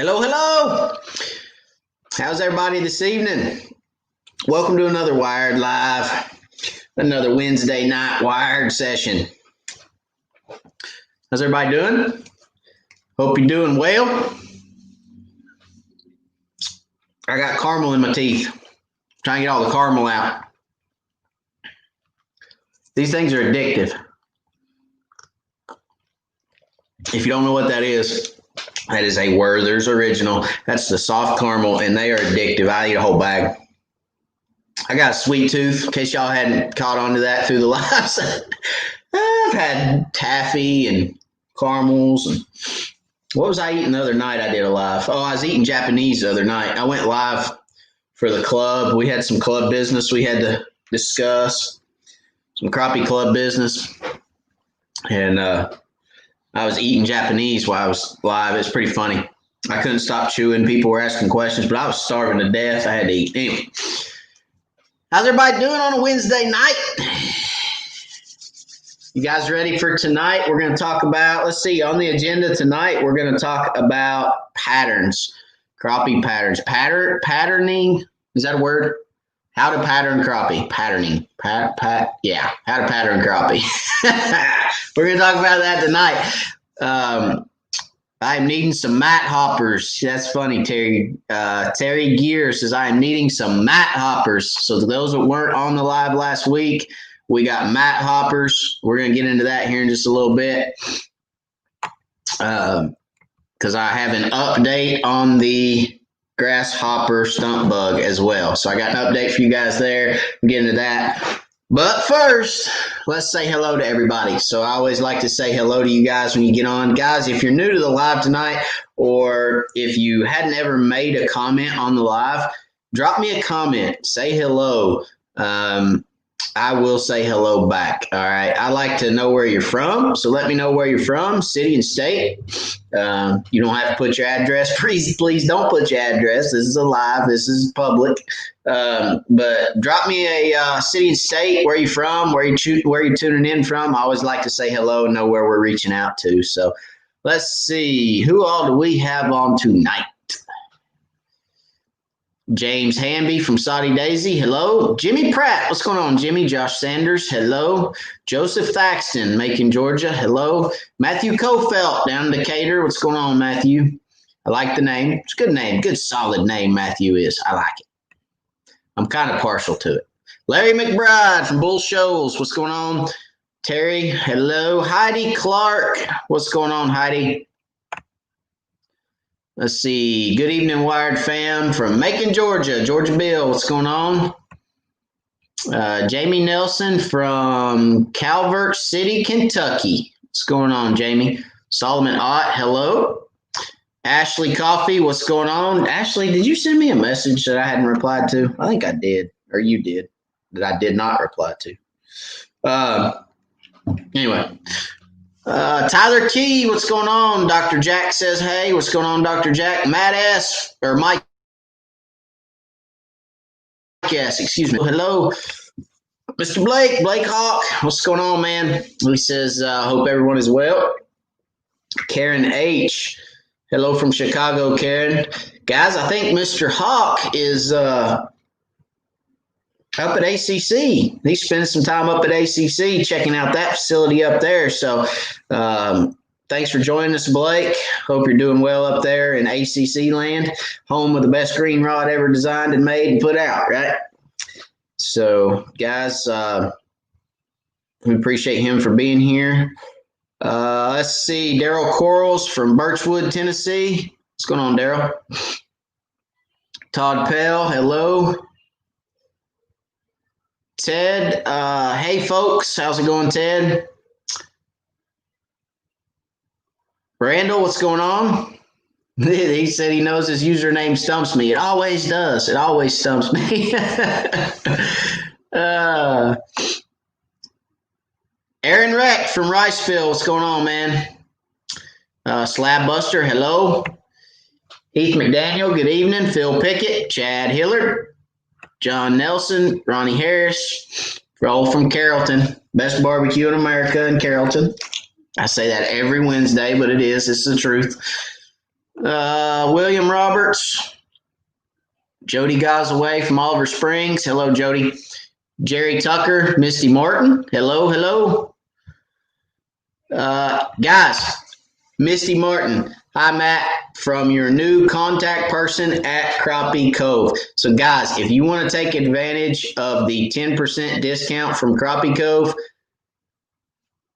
Hello, hello. How's everybody this evening? Welcome to another Wired Live, another Wednesday night Wired session. How's everybody doing? Hope you're doing well. I got caramel in my teeth. Trying to get all the caramel out. These things are addictive. If you don't know what that is a Werther's Original. That's the soft caramel, and they are addictive. I eat a whole bag. I got a sweet tooth, in case y'all hadn't caught on to that through the lives. I've had taffy and caramels. And what was I eating the other night I did a live? Oh, I was eating Japanese the other night. I went live for the club. We had some club business we had to discuss, some crappie club business. And I was eating Japanese while I was live. It's pretty funny. I couldn't stop chewing. People were asking questions, but I was starving to death. I had to eat. Anyway, how's everybody doing on a Wednesday night? You guys ready for tonight? We're going to talk about, let's see, on the agenda tonight, we're going to talk about patterns, crappie patterns. Patterning, is that a word? How to pattern crappie. Patterning. How to pattern crappie. We're going to talk about that tonight. I'm needing some mat hoppers. That's funny, Terry. Terry Gear says, I am needing some mat hoppers. So those that weren't on the live last week, we got mat hoppers. We're going to get into that here in just a little bit. Because I have an update on the grasshopper stump bug as well. So I got an update for you guys there. We'll get into that. But first, let's say hello to everybody. So I always like to say hello to you guys when you get on. Guys, if you're new to the live tonight, or if you hadn't ever made a comment on the live, drop me a comment. Say hello. I will say hello back. All right. I like to know where you're from. So let me know where you're from, city and state. You don't have to put your address. Please don't put your address. This is a live. This is public. But drop me a city and state, where you from, where you tuning in from. I always like to say hello and know where we're reaching out to. So let's see. Who all do we have on tonight? James Hamby from Saudi Daisy, hello. Jimmy Pratt, what's going on, Jimmy? Josh Sanders, hello. Joseph Thaxton, Macon, Georgia, hello. Matthew Kofelt, down in Decatur, what's going on, Matthew? I like the name. It's a good name, good solid name, Matthew is. I like it. I'm kind of partial to it. Larry McBride from Bull Shoals, what's going on? Terry, hello. Heidi Clark, what's going on, Heidi? Let's see. Good evening, Wired fam from Macon, Georgia. Georgia Bill, what's going on? Jamie Nelson from Calvert City, Kentucky. What's going on, Jamie? Solomon Ott, hello. Ashley Coffee, what's going on? Ashley, did you send me a message that I hadn't replied to? I think I did, or you did, that I did not reply to. Anyway. Tyler Key, what's going on? Dr. Jack says, hey, what's going on, Dr. Jack? Matt S. or Mike S. Excuse me. Hello, Mr. Blake Hawk, what's going on, man? He says, hope everyone is well. Karen H. Hello from Chicago, Karen. Guys, I think Mr. Hawk is up at ACC. He's spending some time up at ACC checking out that facility up there. So thanks for joining us, Blake. Hope you're doing well up there in ACC land, home of the best green rod ever designed and made and put out, right? So, guys, we appreciate him for being here. Let's see, Daryl Quarles from Birchwood, Tennessee. What's going on, Daryl? Todd Pell, hello. Ted, hey folks, how's it going, Ted? Randall, what's going on? He said he knows his username stumps me. It always does. It always stumps me. Aaron Reck from Riceville, what's going on, man? Slab Buster, hello. Heath McDaniel, good evening. Phil Pickett, Chad Hillard. John Nelson, Ronnie Harris, all from Carrollton. Best barbecue in America in Carrollton. I say that every Wednesday, but it's the truth. William Roberts. Jody Gosaway from Oliver Springs. Hello, Jody. Jerry Tucker, Misty Martin. Hello, hello. Guys, Misty Martin. Hi, Matt, from your new contact person at Crappie Cove. So, guys, if you want to take advantage of the 10% discount from Crappie Cove,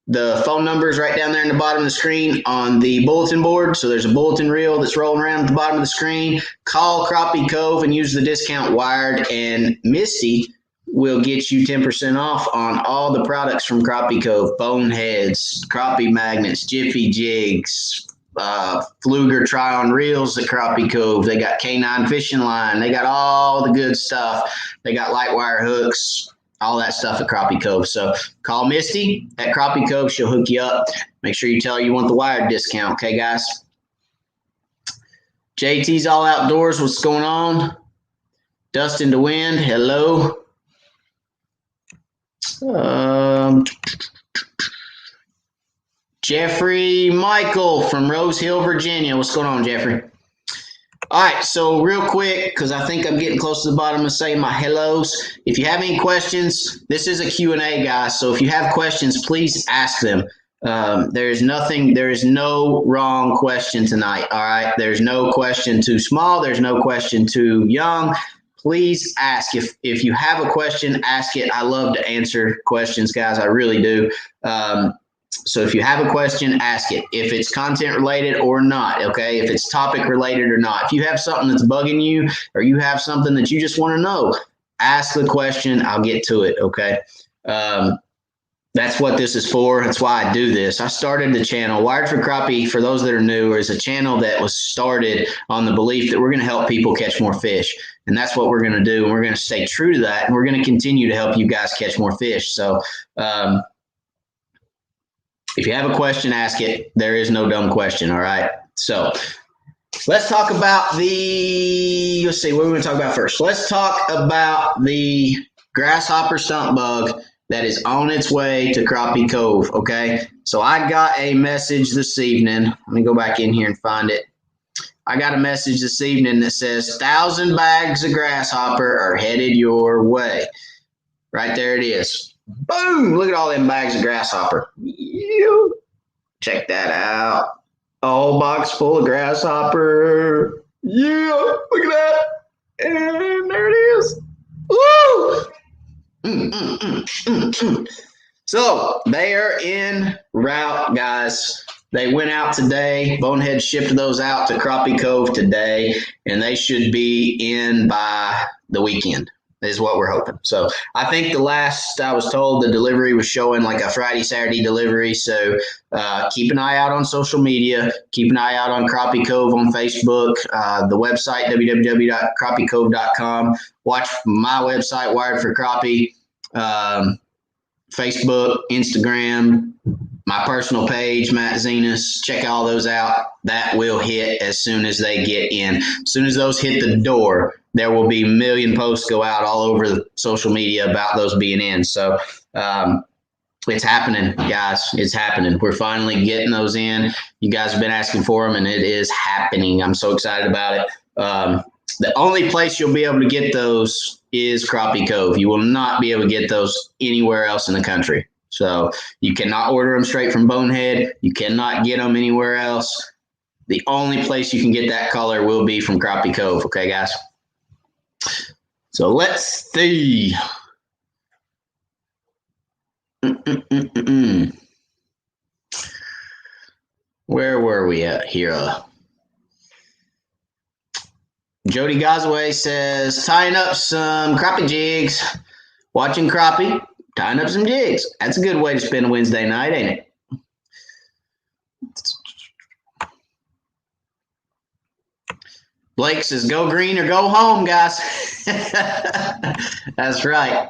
the phone number is right down there in the bottom of the screen on the bulletin board. So there's a bulletin reel that's rolling around at the bottom of the screen. Call Crappie Cove and use the discount Wired, and Misty will get you 10% off on all the products from Crappie Cove. Boneheads, crappie magnets, Jiffy Jigs, Fluger try-on reels at Crappie Cove. They got K9 fishing line. They got all the good stuff. They got light wire hooks, all that stuff at Crappie Cove. So call Misty at Crappie Cove. She'll hook you up. Make sure you tell her you want the Wired discount. Okay, guys? JT's All Outdoors. What's going on? Dustin DeWind. Hello. Jeffrey Michael from Rose Hill, Virginia. What's going on, Jeffrey? All right, so real quick, because I think I'm getting close to the bottom of saying my hellos. If you have any questions, this is a Q&A, guys. So if you have questions, please ask them. There is no wrong question tonight, all right? There's no question too small. There's no question too young. Please ask. If you have a question, ask it. I love to answer questions, guys. I really do. So if you have a question, ask it. If it's content related or not, okay? If it's topic related or not. If you have something that's bugging you or you have something that you just want to know, ask the question. I'll get to it, okay? That's what this is for. That's why I do this. I started the channel. Wired for Crappie, for those that are new, is a channel that was started on the belief that we're going to help people catch more fish. And that's what we're going to do. And we're going to stay true to that. And we're going to continue to help you guys catch more fish. So if you have a question, ask it. There is no dumb question, all right? So let's talk about let's see, what are we going to talk about first? Let's talk about the grasshopper stump bug that is on its way to Crappie Cove, okay? So I got a message this evening. Let me go back in here and find it. I got a message this evening that says 1,000 bags of grasshopper are headed your way. Right there it is. Boom! Look at all them bags of grasshopper. Check that out. A whole box full of grasshopper. Yeah, look at that. And there it is. Woo! So they are en route, guys. They went out today. Bonehead shipped those out to Crappie Cove today, and they should be in by the weekend, is what we're hoping. So I think the last I was told, the delivery was showing like a Friday, Saturday delivery. So keep an eye out on social media. Keep an eye out on Crappie Cove on Facebook, the website, www.crappiecove.com. Watch my website, Wired for Crappie, Facebook, Instagram, my personal page, Matt Zenas. Check all those out. That will hit as soon as they get in. As soon as those hit the door, there will be a million posts go out all over the social media about those being in. So it's happening, guys. It's happening. We're finally getting those in. You guys have been asking for them, and it is happening. I'm so excited about it. The only place you'll be able to get those is Crappie Cove. You will not be able to get those anywhere else in the country. So you cannot order them straight from Bonehead. You cannot get them anywhere else. The only place you can get that color will be from Crappie Cove. Okay, guys? So let's see. Where were we at here? Jody Gosaway says, tying up some crappie jigs, watching crappie, tying up some jigs. That's a good way to spend a Wednesday night, ain't it? Blake says, go green or go home, guys. That's right.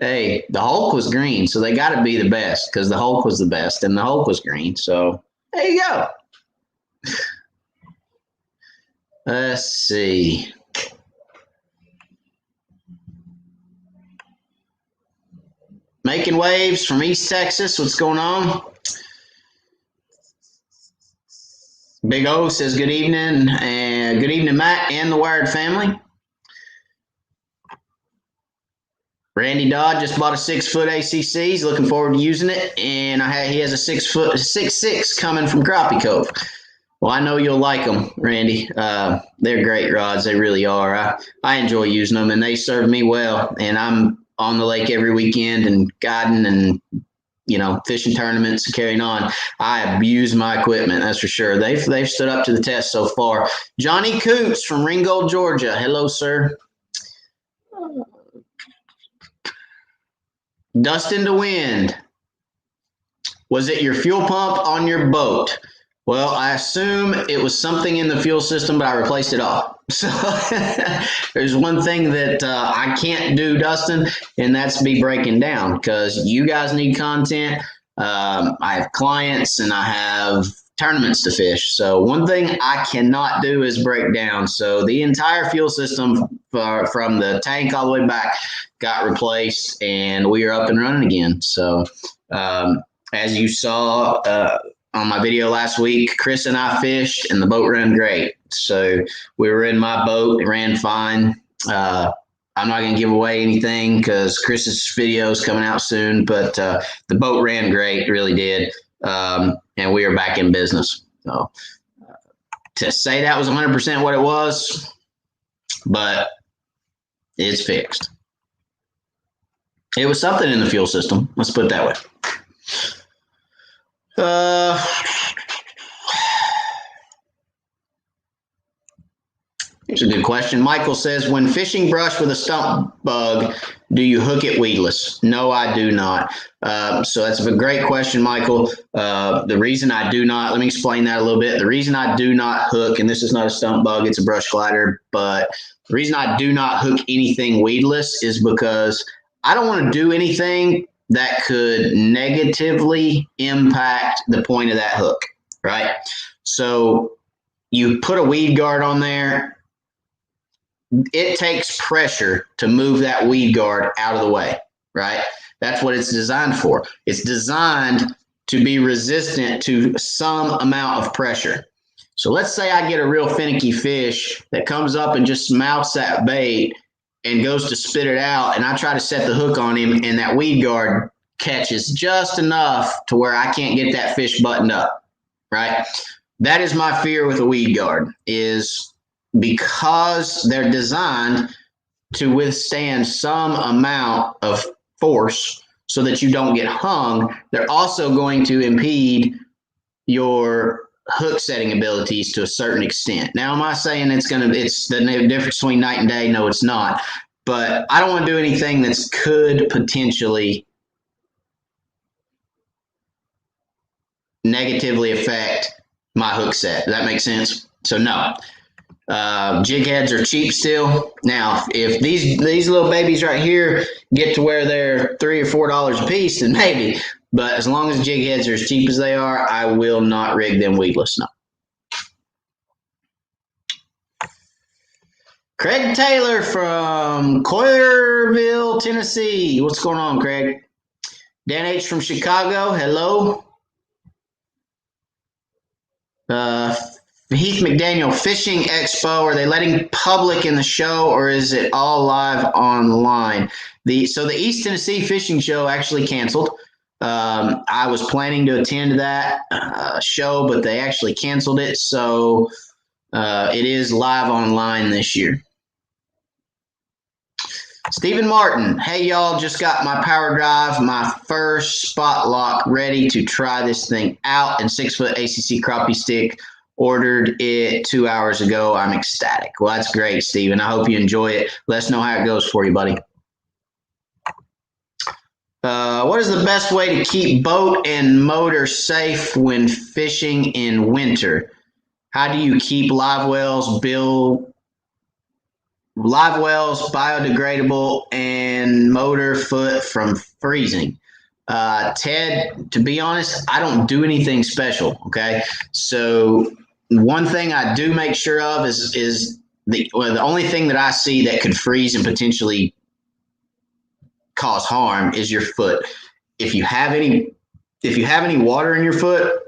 Hey, the Hulk was green, so they got to be the best because the Hulk was the best, and the Hulk was green. So there you go. Let's see. Making waves from East Texas. What's going on? Big O says good evening, and good evening, Matt and the Wired family. Randy Dodd just bought a 6-foot ACC. He's looking forward to using it, and he has a 6'6" coming from Crappie Cove. Well, I know you'll like them, Randy. They're great rods. They really are. I enjoy using them, and they serve me well. And I'm on the lake every weekend and guiding and fishing tournaments and carrying on. I abuse my equipment, that's for sure. They've stood up to the test so far. Johnny Coots from Ringgold, Georgia. Hello, sir. Dust in the wind. Was it your fuel pump on your boat? Well, I assume it was something in the fuel system, but I replaced it all. So there's one thing that I can't do, Dustin, and that's be breaking down because you guys need content. I have clients and I have tournaments to fish. So one thing I cannot do is break down. So the entire fuel system from the tank all the way back got replaced, and we are up and running again. So as you saw on my video last week, Chris and I fished, and the boat ran great. So we were in my boat. It ran fine. I'm not going to give away anything because Chris's video is coming out soon, but the boat ran great, really did. And we are back in business. So to say that was 100% what it was, but it's fixed. It was something in the fuel system. Let's put it that way. Here's a good question. Michael says, when fishing brush with a stump bug, do you hook it weedless? No, I do not. So that's a great question, Michael. The reason I do not, let me explain that a little bit. The reason I do not hook, and this is not a stump bug, it's a brush glider, but the reason I do not hook anything weedless is because I don't want to do anything that could negatively impact the point of that hook, right? So you put a weed guard on there. It takes pressure to move that weed guard out of the way, right? That's what it's designed for. It's designed to be resistant to some amount of pressure. So let's say I get a real finicky fish that comes up and just mouths that bait and goes to spit it out, and I try to set the hook on him, and that weed guard catches just enough to where I can't get that fish buttoned up, right? That is my fear with a weed guard, is because they're designed to withstand some amount of force so that you don't get hung. They're also going to impede your hook setting abilities to a certain extent. Now, am I saying it's the difference between night and day? No, it's not. But I don't want to do anything that could potentially negatively affect my hook set. Does that make sense? So no. Jig heads are cheap still. Now, if these little babies right here get to where they're $3 or $4 a piece, then maybe. But as long as jig heads are as cheap as they are, I will not rig them weedless. No. Craig Taylor from Coyerville, Tennessee. What's going on, Craig? Dan H. from Chicago. Hello. Heath McDaniel, Fishing Expo. Are they letting public in the show, or is it all live online? So the East Tennessee Fishing Show actually canceled. I was planning to attend that show, but they actually canceled it. So it is live online this year. Stephen Martin, hey y'all, just got my power drive, my first spot lock ready to try this thing out, and 6-foot ACC crappie stick. Ordered it 2 hours ago. I'm ecstatic. Well, that's great, Stephen. I hope you enjoy it. Let us know how it goes for you, buddy. What is the best way to keep boat and motor safe when fishing in winter? How do you keep live wells biodegradable and motor foot from freezing? Ted, to be honest, I don't do anything special. Okay. So one thing I do make sure of is the only thing that I see that could freeze and potentially cause harm is your foot. If you have any water in your foot,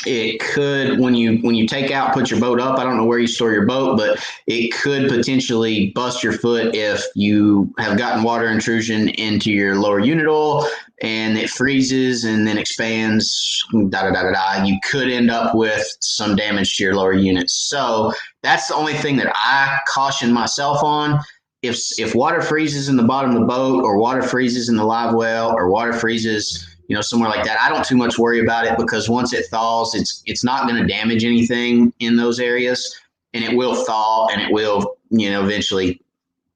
it could, when you take out, put your boat up, I don't know where you store your boat, but it could potentially bust your foot if you have gotten water intrusion into your lower unit oil and it freezes and then expands, You could end up with some damage to your lower unit. So that's the only thing that I caution myself on. If water freezes in the bottom of the boat, or water freezes in the live well, or water freezes, somewhere like that, I don't too much worry about it, because once it thaws, it's not going to damage anything in those areas, and it will thaw and it will, eventually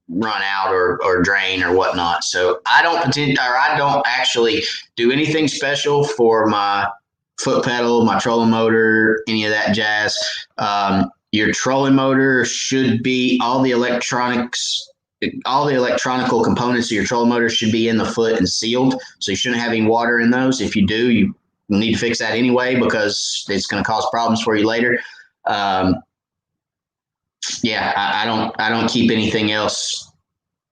run out or drain or whatnot. So I don't actually do anything special for my foot pedal, my trolling motor, any of that jazz. Your trolling motor should be all the electronical components of your trolling motor should be in the foot and sealed. So you shouldn't have any water in those. If you do, you need to fix that anyway, because it's going to cause problems for you later. I don't keep anything else.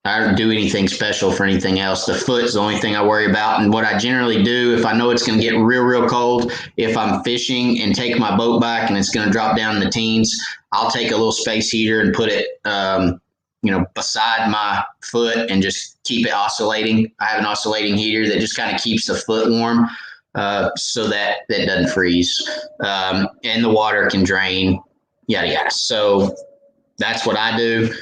I don't do anything special for anything else. The foot is the only thing I worry about. And what I generally do, if I know it's going to get real, real cold, if I'm fishing and take my boat back and it's going to drop down in the teens, I'll take a little space heater and put it, beside my foot and just keep it oscillating. I have an oscillating heater that just kind of keeps the foot warm, so that doesn't freeze, and the water can drain, yada, yada. So that's what I do.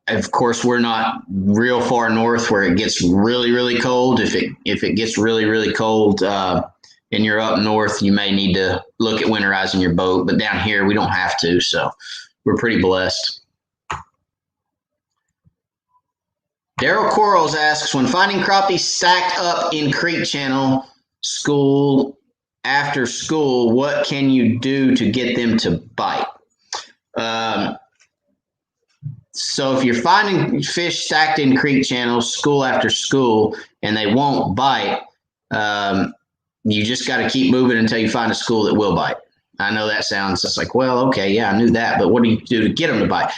Of course, we're not real far north where it gets really, really cold. If it gets really, really cold, and you're up north, you may need to look at winterizing your boat. But down here, we don't have to, so we're pretty blessed. Daryl Quarles asks, when finding crappie stacked up in creek channel after school, what can you do to get them to bite? So if you're finding fish stacked in creek channels school after school and they won't bite, you just got to keep moving until you find a school that will bite. I know that sounds just like, well, okay, yeah, I knew that, but what do you do to get them to bite?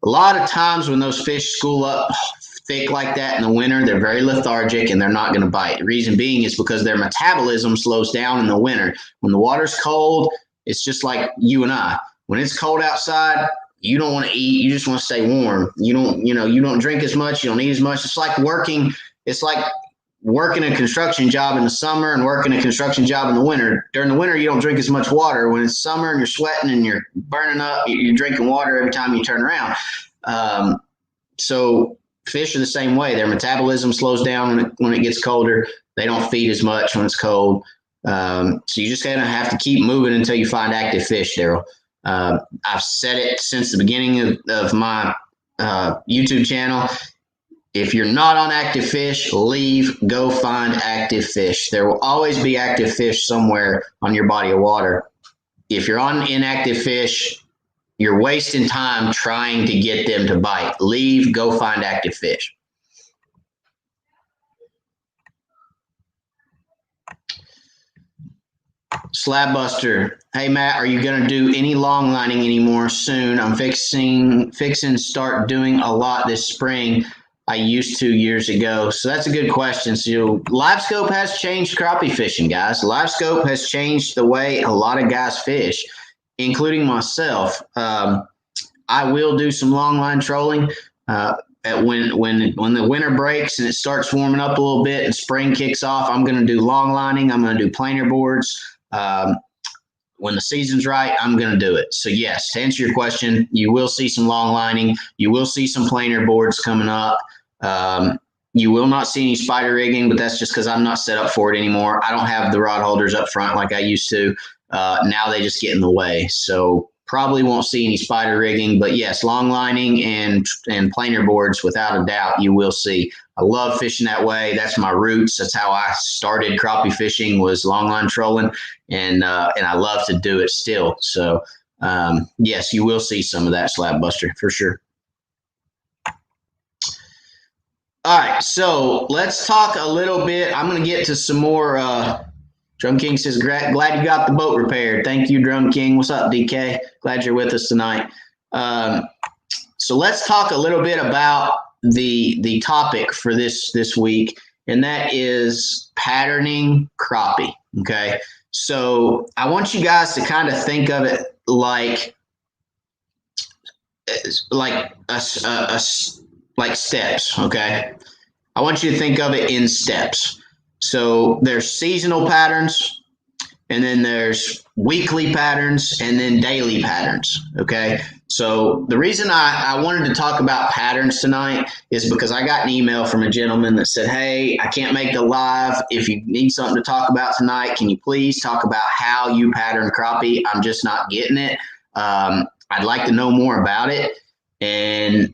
A lot of times when those fish school up thick like that in the winter, they're very lethargic and they're not going to bite. The reason being is because their metabolism slows down in the winter. When the water's cold, it's just like you and I. When it's cold outside, you don't want to eat. You just want to stay warm. You don't drink as much. You don't eat as much. It's like working a construction job in the summer and working a construction job in the winter. During the winter, you don't drink as much water. When it's summer and you're sweating and you're burning up, you're drinking water every time you turn around. So fish are the same way. Their metabolism slows down when it gets colder. They don't feed as much when it's cold. So you just kind of have to keep moving until you find active fish, Daryl. I've said it since the beginning of my YouTube channel. If you're not on active fish, leave, go find active fish. There will always be active fish somewhere on your body of water. If you're on inactive fish, you're wasting time trying to get them to bite. Leave, go find active fish. Slab Buster, hey Matt, are you going to do any long lining anymore soon? I'm fixing to start doing a lot this spring. I used to years ago. So that's a good question. So LiveScope has changed crappie fishing, guys. LiveScope has changed the way a lot of guys fish, including myself. I will do some long line trolling when the winter breaks and it starts warming up a little bit and spring kicks off. I'm going to do long lining. I'm going to do planer boards. When the season's right, I'm going to do it. So yes, to answer your question, you will see some long lining. You will see some planer boards coming up. You will not see any spider rigging, but that's just because I'm not set up for it anymore. I don't have the rod holders up front like I used to. Now they just get in the way. So probably won't see any spider rigging, but yes, long lining and planer boards, without a doubt, you will see. I love fishing that way. That's my roots. That's how I started crappie fishing, was long line trolling, and I love to do it still. So yes, you will see some of that, Slab Buster, for sure. All right, so let's talk a little bit. I'm going to get to some more. Drum King says, glad you got the boat repaired. Thank you, Drum King. What's up, DK? Glad you're with us tonight. So let's talk a little bit about the topic for this week, and that is patterning crappie. Okay, So I want you guys to kind of think of it like like steps. Okay. I want you to think of it in steps. So there's seasonal patterns, and then there's weekly patterns, and then daily patterns. Okay. So the reason I wanted to talk about patterns tonight is because I got an email from a gentleman that said, hey, I can't make the live. If you need something to talk about tonight, can you please talk about how you pattern crappie? I'm just not getting it. I'd like to know more about it. And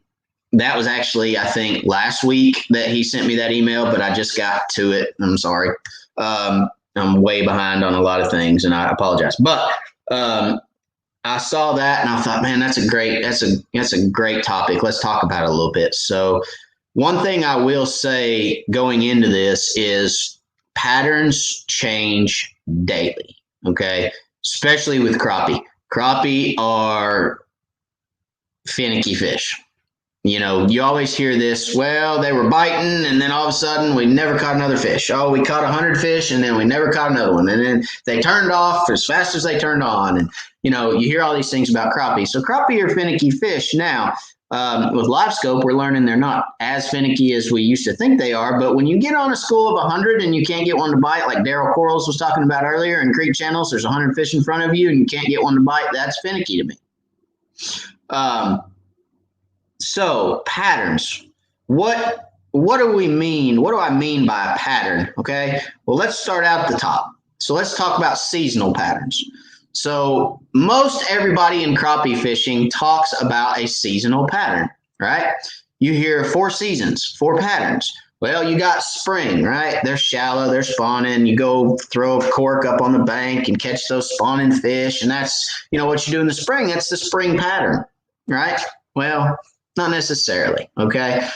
that was actually, I think, last week that he sent me that email, but I just got to it. I'm sorry. I'm way behind on a lot of things, and I apologize. But I saw that, and I thought, man, that's a great topic. Let's talk about it a little bit. So, one thing I will say going into this is patterns change daily. Okay, especially with crappie. Crappie are finicky fish. You know, you always hear this, well, they were biting, and then all of a sudden we never caught another fish. Oh, we caught 100 fish, and then we never caught another one. And then they turned off as fast as they turned on. And, you know, you hear all these things about crappie. So crappie are finicky fish. Now, with LiveScope, we're learning they're not as finicky as we used to think they are. But when you get on a school of 100 and you can't get one to bite, like Daryl Quarles was talking about earlier in creek channels, there's 100 fish in front of you and you can't get one to bite, that's finicky to me. So patterns, what do we mean? What do I mean by a pattern? Okay, well, let's start out at the top. So let's talk about seasonal patterns. So most everybody in crappie fishing talks about a seasonal pattern, right? You hear 4 seasons, 4 patterns. Well, you got spring, right? They're shallow, they're spawning. You go throw a cork up on the bank and catch those spawning fish, and that's, you know, what you do in the spring. That's the spring pattern, right? Well, not necessarily. Okay.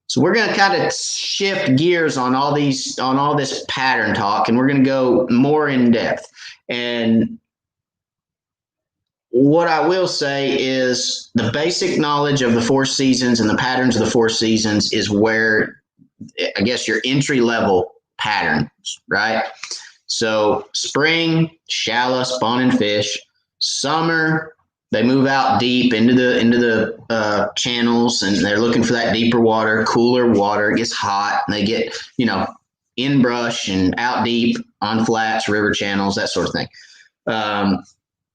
So we're going to kind of shift gears on all this pattern talk, and we're going to go more in depth. And what I will say is the basic knowledge of the 4 seasons and the patterns of the 4 seasons is where, I guess, your entry level patterns, right? So spring, shallow, spawning fish. Summer, they move out deep into the channels, and they're looking for that deeper water, cooler water. It gets hot, and they get, you know, in brush and out deep on flats, river channels, that sort of thing.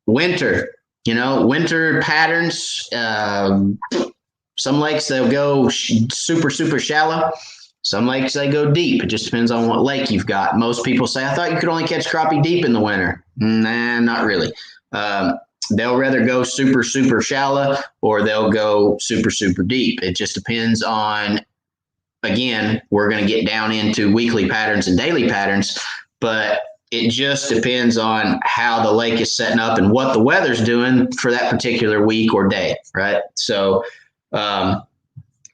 Winter, you know, winter patterns. Some lakes they'll go super shallow. Some lakes they go deep. It just depends on what lake you've got. Most people say, I thought you could only catch crappie deep in the winter. Nah, not really. They'll rather go super shallow, or they'll go super deep. It just depends on, again, we're going to get down into weekly patterns and daily patterns, but it just depends on how the lake is setting up and what the weather's doing for that particular week or day, right? So, and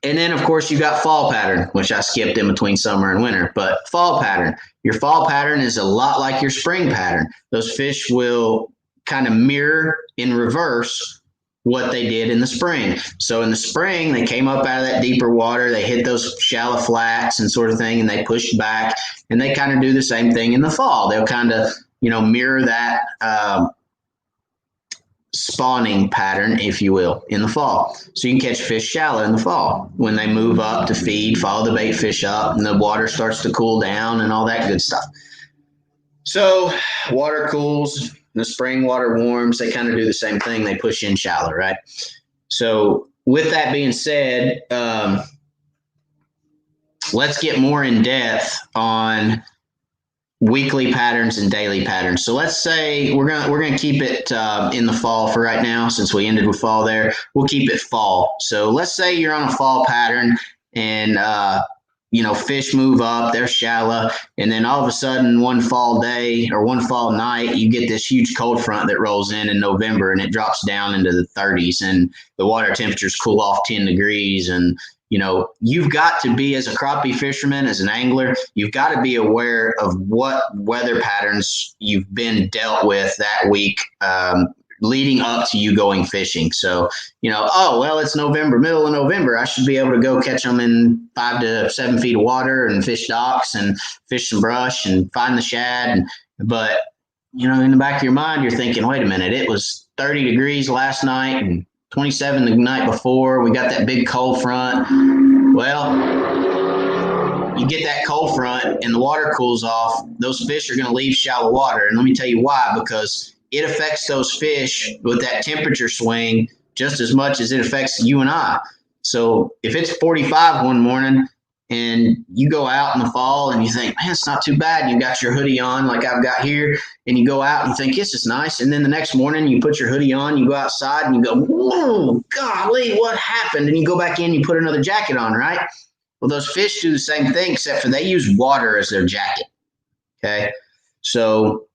then, of course, you got fall pattern, which I skipped in between summer and winter. But fall pattern, your fall pattern is a lot like your spring pattern. Those fish will kind of mirror in reverse what they did in the spring. So in the spring, they came up out of that deeper water, they hit those shallow flats and sort of thing, and they pushed back. And they kind of do the same thing in the fall. They'll kind of, you know, mirror that spawning pattern, if you will, in the fall. So you can catch fish shallow in the fall when they move up to feed, follow the bait fish up, and the water starts to cool down and all that good stuff. So water cools, the spring water warms, they kind of do the same thing. They push in shallow, right? So with that being said, let's get more in depth on weekly patterns and daily patterns. So let's say we're gonna keep it in the fall for right now, since we ended with fall there. We'll keep it fall. So let's say you're on a fall pattern, and you know, fish move up, they're shallow, and then all of a sudden one fall day or one fall night, you get this huge cold front that rolls in November, and it drops down into the 30s, and the water temperatures cool off 10 degrees. And you know, you've got to be, as a crappie fisherman, as an angler, you've got to be aware of what weather patterns you've been dealt with that week leading up to you going fishing. So, you know, oh, well, it's November, middle of November. I should be able to go catch them in 5 to 7 feet of water and fish docks and fish some brush and find the shad. But in the back of your mind, you're thinking, wait a minute, it was 30 degrees last night and 27 the night before. We got that big cold front. Well, you get that cold front and the water cools off, those fish are going to leave shallow water. And let me tell you why, because it affects those fish with that temperature swing just as much as it affects you and I. So if it's 45 one morning and you go out in the fall and you think, man, it's not too bad. You got your hoodie on like I've got here, and you go out and you think, yes, it's nice. And then the next morning you put your hoodie on, you go outside and you go, whoa, golly, what happened? And you go back in, you put another jacket on, right? Well, those fish do the same thing, except for they use water as their jacket. Okay. So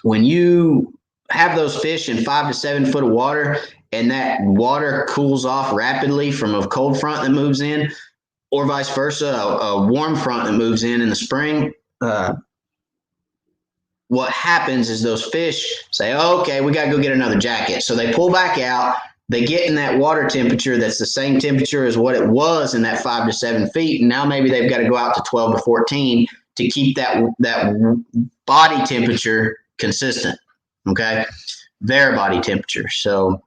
when you have those fish in 5 to 7 foot of water and that water cools off rapidly from a cold front that moves in, or vice versa, a warm front that moves in the spring, what happens is those fish say, oh, okay, we got to go get another jacket. So they pull back out. They get in that water temperature that's the same temperature as what it was in that 5 to 7 feet. And now maybe they've got to go out to 12 to 14 to keep that body temperature consistent, okay? Their body temperature. So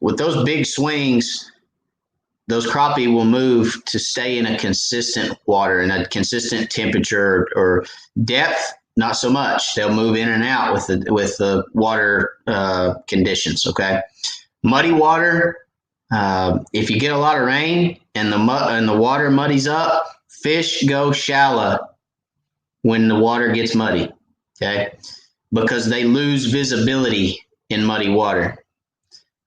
with those big swings, those crappie will move to stay in a consistent water and a consistent temperature or depth. Not so much. They'll move in and out with the water conditions, okay? Muddy water, if you get a lot of rain and the water muddies up, fish go shallow when the water gets muddy, okay? Because they lose visibility in muddy water.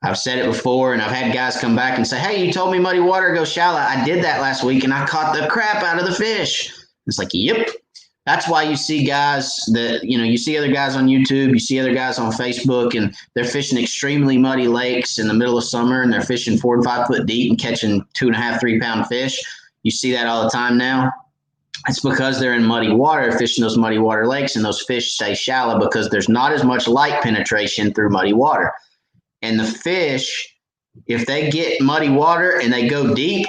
I've said it before, and I've had guys come back and say, hey, you told me muddy water goes shallow. I did that last week, and I caught the crap out of the fish. It's like, yep. That's why you see guys that, you see other guys on YouTube, you see other guys on Facebook, and they're fishing extremely muddy lakes in the middle of summer, and they're fishing 4 and 5 foot deep and catching 2.5, 3 pound fish. You see that all the time now. It's because they're in muddy water, fishing those muddy water lakes, and those fish stay shallow because there's not as much light penetration through muddy water. And the fish, if they get muddy water and they go deep,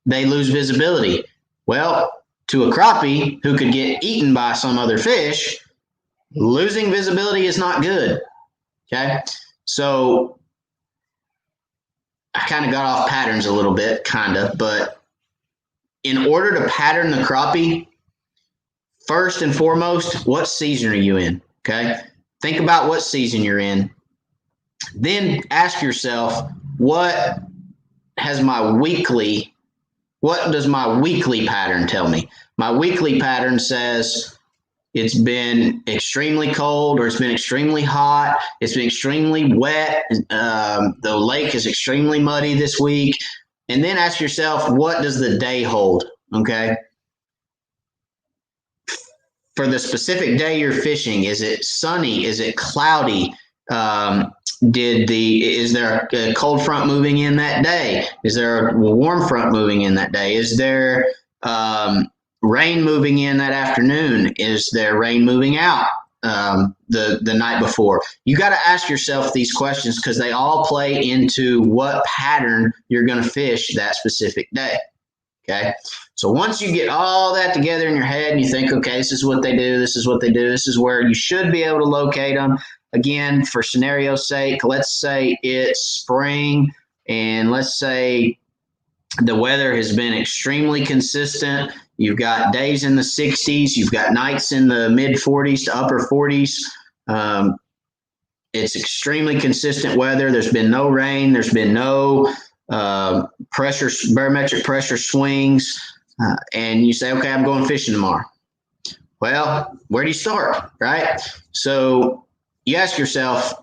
they lose visibility. Well, to a crappie who could get eaten by some other fish, losing visibility is not good. Okay. So I kind of got off patterns a little bit, but in order to pattern the crappie, first and foremost, what season are you in? Okay. Think about what season you're in. Then ask yourself, what does my weekly pattern tell me? My weekly pattern says it's been extremely cold, or it's been extremely hot. It's been extremely wet. The lake is extremely muddy this week. And then ask yourself, what does the day hold? Okay. For the specific day you're fishing, is it sunny? Is it cloudy? Is there a cold front moving in that day? Is there a warm front moving in that day? Is there rain moving in that afternoon? Is there rain moving out the night before? You got to ask yourself these questions because they all play into what pattern you're going to fish that specific day. Okay. So once you get all that together in your head and you think, okay, this is what they do. This is what they do. This is where you should be able to locate them. Again, for scenario's sake, let's say it's spring and let's say the weather has been extremely consistent. You've got days in the 60s. You've got nights in the mid 40s to upper 40s. It's extremely consistent weather. There's been no rain. There's been no barometric pressure swings. And you say, okay, I'm going fishing tomorrow. Well, where do you start, right? So you ask yourself,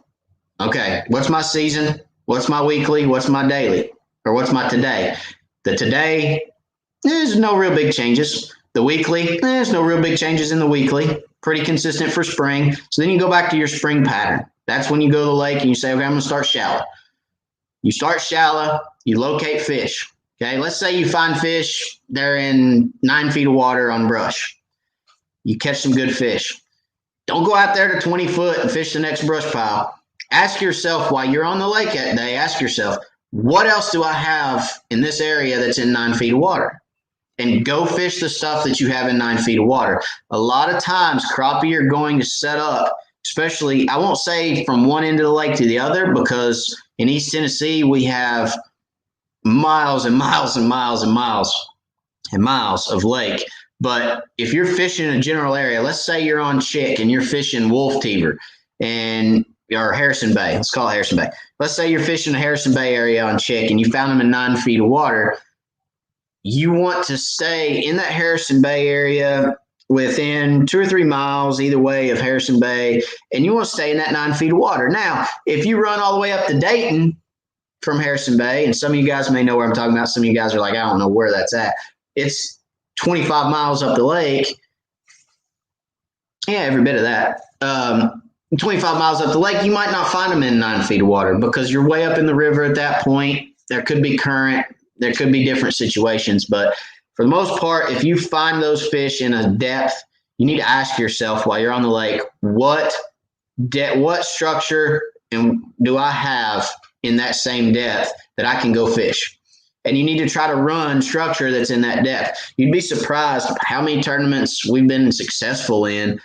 okay, what's my season? What's my weekly? What's my daily? Or what's my today? The today, there's no real big changes. The weekly, there's no real big changes in the weekly. Pretty consistent for spring. So then you go back to your spring pattern. That's when you go to the lake and you say, okay, I'm going to start shallow. You start shallow, you locate fish. Okay, let's say you find fish, they're in 9 feet of water on brush. You catch some good fish. Don't go out there to 20 foot and fish the next brush pile. Ask yourself, while you're on the lake that day, ask yourself, what else do I have in this area that's in 9 feet of water? And go fish the stuff that you have in 9 feet of water. A lot of times, crappie are going to set up especially, I won't say from one end of the lake to the other, because in East Tennessee, we have miles and miles and miles and miles and miles of lake. But if you're fishing a general area, let's say you're on Chick and you're fishing Wolf Teever or Harrison Bay. Let's call it Harrison Bay. Let's say you're fishing the Harrison Bay area on Chick and you found them in 9 feet of water. You want to stay in that Harrison Bay area within 2 or 3 miles either way of Harrison Bay, and you want to stay in that 9 feet of water. Now, if you run all the way up to Dayton from Harrison Bay, and some of you guys may know where I'm talking about, some of you guys are like, I don't know where that's at. It's 25 miles up the lake. Yeah, every bit of that. 25 miles up the lake, you might not find them in 9 feet of water because you're way up in the river at that point. There could be current. There could be different situations, but for the most part, if you find those fish in a depth, you need to ask yourself while you're on the lake, what structure do I have in that same depth that I can go fish? And you need to try to run structure that's in that depth. You'd be surprised how many tournaments we've been successful in,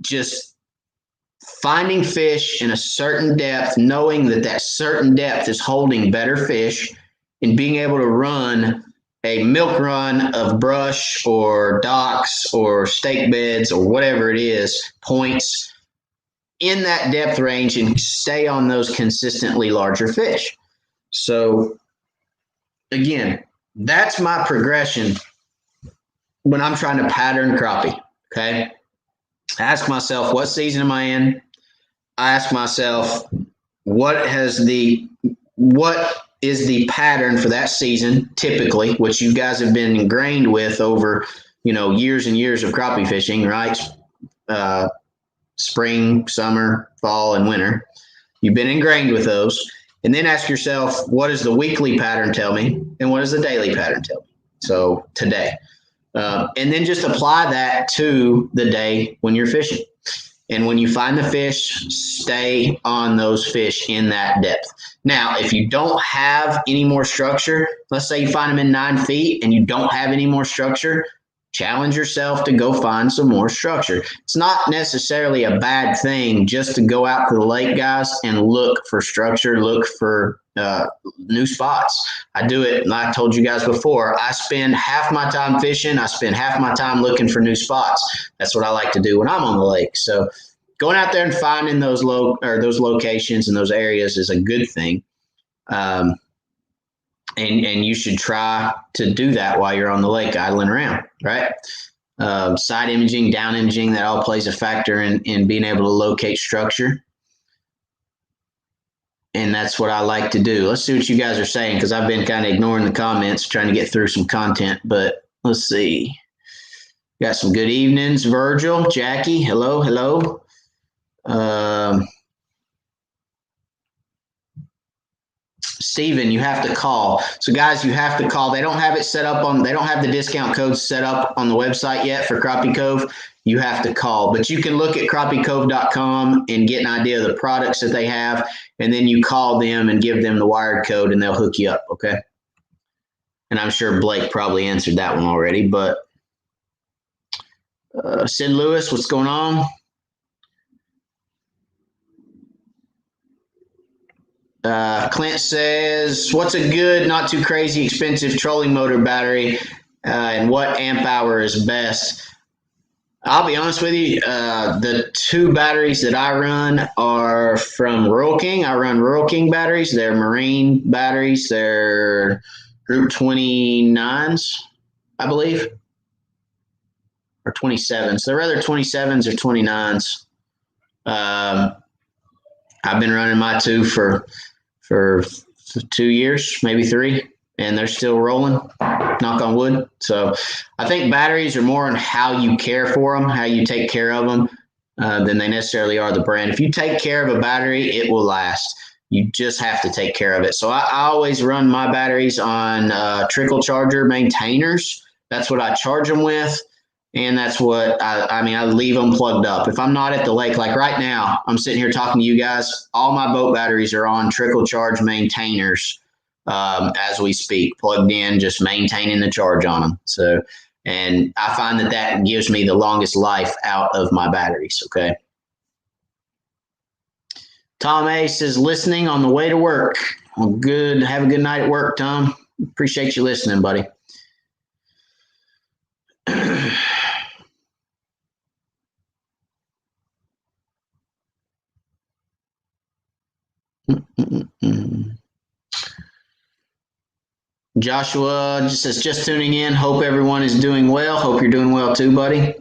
just finding fish in a certain depth, knowing that that certain depth is holding better fish, and being able to run a milk run of brush or docks or stake beds or whatever it is, points in that depth range and stay on those consistently larger fish. So again, that's my progression when I'm trying to pattern crappie. Okay. I ask myself, what season am I in? I ask myself, what is the pattern for that season, typically, which you guys have been ingrained with over, years and years of crappie fishing, right? Spring, summer, fall, and winter. You've been ingrained with those. And then ask yourself, what does the weekly pattern tell me? And what does the daily pattern tell me? So today. And then just apply that to the day when you're fishing. And when you find the fish, stay on those fish in that depth. Now, if you don't have any more structure, let's say you find them in 9 feet and you don't have any more structure, challenge yourself to go find some more structure. It's not necessarily a bad thing just to go out to the lake, guys, and look for structure, look for new spots. I do it, and I told you guys before, I spend half my time fishing. I spend half my time looking for new spots. That's what I like to do when I'm on the lake. So going out there and finding those locations and those areas is a good thing. And you should try to do that while you're on the lake idling around, right? Side imaging, down imaging, that all plays a factor in being able to locate structure. And that's what I like to do. Let's see what you guys are saying, because I've been kind of ignoring the comments, trying to get through some content. But let's see. Got some good evenings. Virgil, Jackie, hello. Steven, you have to call. So guys, you have to call. They don't have it set up they don't have the discount codes set up on the website yet for Crappie Cove. You have to call, but you can look at crappiecove.com and get an idea of the products that they have. And then you call them and give them the wired code and they'll hook you up. Okay. And I'm sure Blake probably answered that one already, but Sid Lewis, what's going on? Clint says, what's a good, not too crazy expensive trolling motor battery, and what amp hour is best? I'll be honest with you. The 2 batteries that I run are from Rural King. I run Rural King batteries. They're marine batteries. They're Group 29s, I believe, or 27s. They're rather 27s or 29s. I've been running my 2 for 2 years, maybe 3, and they're still rolling, knock on wood. So I think batteries are more on how you care for them, how you take care of them, than they necessarily are the brand. If you take care of a battery, it will last. You just have to take care of it. So I always run my batteries on trickle charger maintainers. That's what I charge them with. And that's what I leave them plugged up. If I'm not at the lake, like right now, I'm sitting here talking to you guys, all my boat batteries are on trickle charge maintainers as we speak, plugged in, just maintaining the charge on them. So, And I find that that gives me the longest life out of my batteries. Okay. Tom A says, listening on the way to work. Well, good. Have a good night at work, Tom. Appreciate you listening, buddy. Joshua just says, just tuning in. Hope everyone is doing well. Hope you're doing well too, buddy.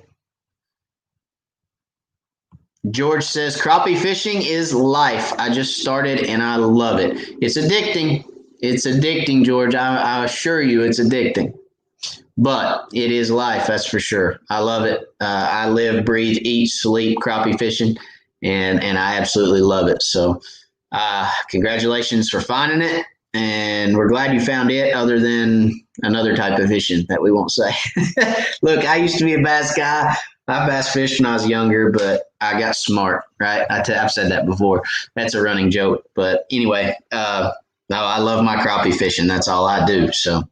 George says, crappie fishing is life. I just started and I love it. It's addicting. It's addicting, George. I assure you it's addicting. But it is life, that's for sure. I love it. I live, breathe, eat, sleep crappie fishing, and I absolutely love it. So congratulations for finding it. And we're glad you found it, other than another type of fishing that we won't say. Look, I used to be a bass guy. I bass fished when I was younger, but I got smart, right? I've said that before. That's a running joke. But anyway, no, I love my crappie fishing. That's all I do. So.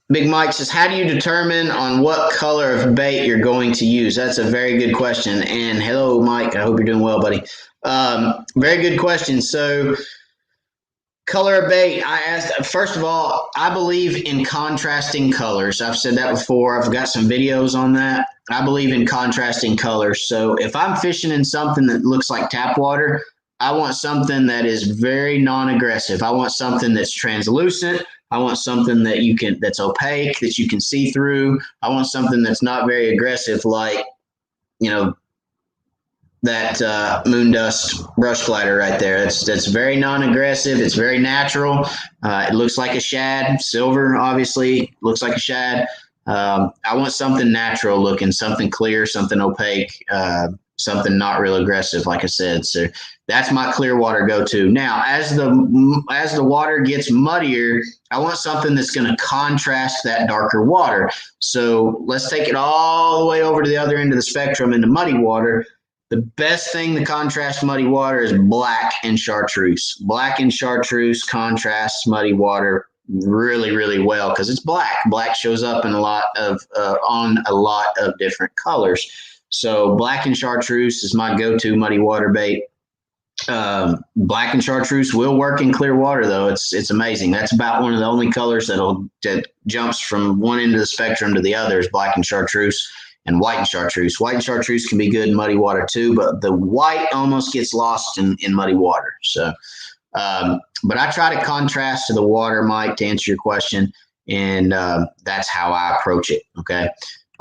Big Mike says, how do you determine on what color of bait you're going to use? That's a very good question. And hello, Mike. I hope you're doing well, buddy. Very good question. So color of bait, I asked, first of all, I believe in contrasting colors. I've said that before. I've got some videos on that. I believe in contrasting colors. So if I'm fishing in something that looks like tap water, I want something that is very non-aggressive. I want something that's translucent. I want something that that's opaque, that you can see through. I want something that's not very aggressive, like, that moon dust brush glider right there. That's very non-aggressive. It's very natural. It looks like a shad. Silver, obviously, looks like a shad. I want something natural looking, something clear, something opaque, something not real aggressive, like I said. So that's my clear water go-to. Now, as the water gets muddier, I want something that's going to contrast that darker water. So let's take it all the way over to the other end of the spectrum into muddy water. The best thing to contrast muddy water is black and chartreuse. Black and chartreuse contrasts muddy water really, really well because it's black. Black shows up in on a lot of different colors. So black and chartreuse is my go-to muddy water bait. Black and chartreuse will work in clear water, though. It's amazing. That's about one of the only colors that jumps from one end of the spectrum to the other is black and chartreuse. And white and chartreuse. White and chartreuse can be good in muddy water too, but the white almost gets lost in muddy water. So, but I try to contrast to the water, Mike, to answer your question, and that's how I approach it. Okay,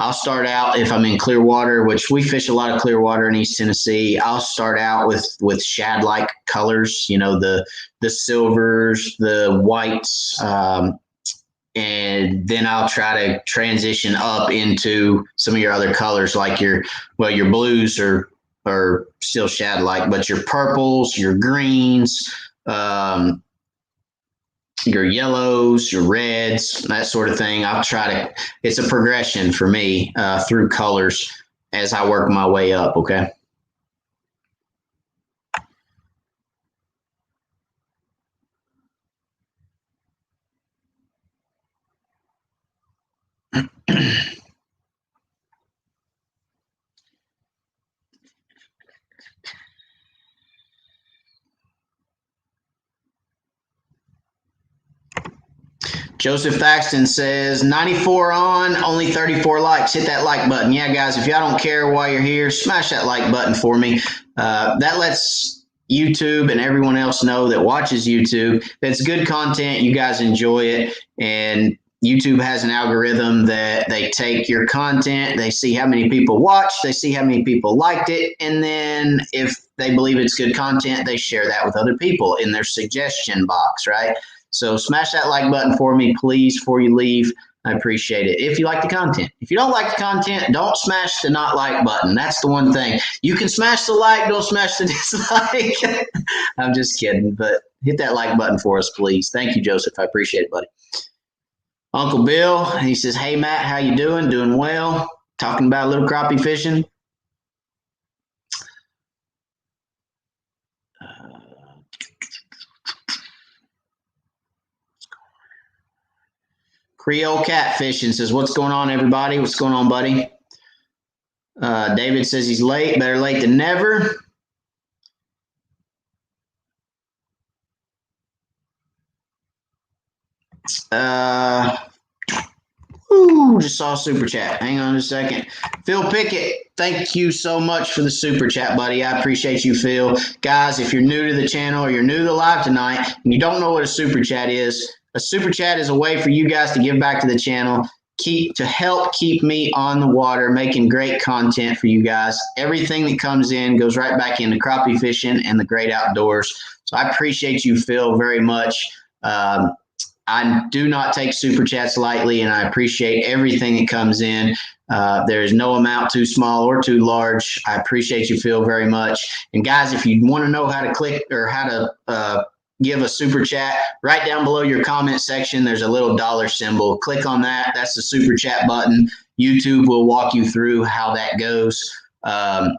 I'll start out if I'm in clear water, which we fish a lot of clear water in East Tennessee. I'll start out with shad-like colors, the silvers, the whites. And then I'll try to transition up into some of your other colors, like your blues are still shad-like, but your purples, your greens, your yellows, your reds, that sort of thing. It's a progression for me through colors as I work my way up, okay? Joseph Thaxton says, 94 on, only 34 likes. Hit that like button. Yeah, guys, if y'all don't care while you're here, smash that like button for me. That lets YouTube and everyone else know that watches YouTube that's good content. You guys enjoy it. And YouTube has an algorithm that they take your content, they see how many people watched, they see how many people liked it, and then if they believe it's good content, they share that with other people in their suggestion box, right? So smash that like button for me, please, before you leave. I appreciate it. If you like the content. If you don't like the content, don't smash the not like button. That's the one thing. You can smash the like, don't smash the dislike. I'm just kidding, but hit that like button for us, please. Thank you, Joseph. I appreciate it, buddy. Uncle Bill, he says, hey, Matt, how you doing? Doing well. Talking about a little crappie fishing. Creole Catfishing says, what's going on, everybody? What's going on, buddy? David says he's late. Better late than never. Just saw a super chat. Hang on a second. Phil Pickett, thank you so much for the super chat, buddy. I appreciate you, Phil. Guys, if you're new to the channel or you're new to live tonight and you don't know what a super chat is a way for you guys to give back to the channel, to help keep me on the water, making great content for you guys. Everything that comes in goes right back into crappie fishing and the great outdoors. So I appreciate you, Phil, very much. I do not take super chats lightly, and I appreciate everything that comes in. There is no amount too small or too large. I appreciate you, Phil, very much. And guys, if you want to know how to click or how to give a super chat, right down below your comment section, there's a little dollar symbol. Click on that. That's the super chat button. YouTube will walk you through how that goes. And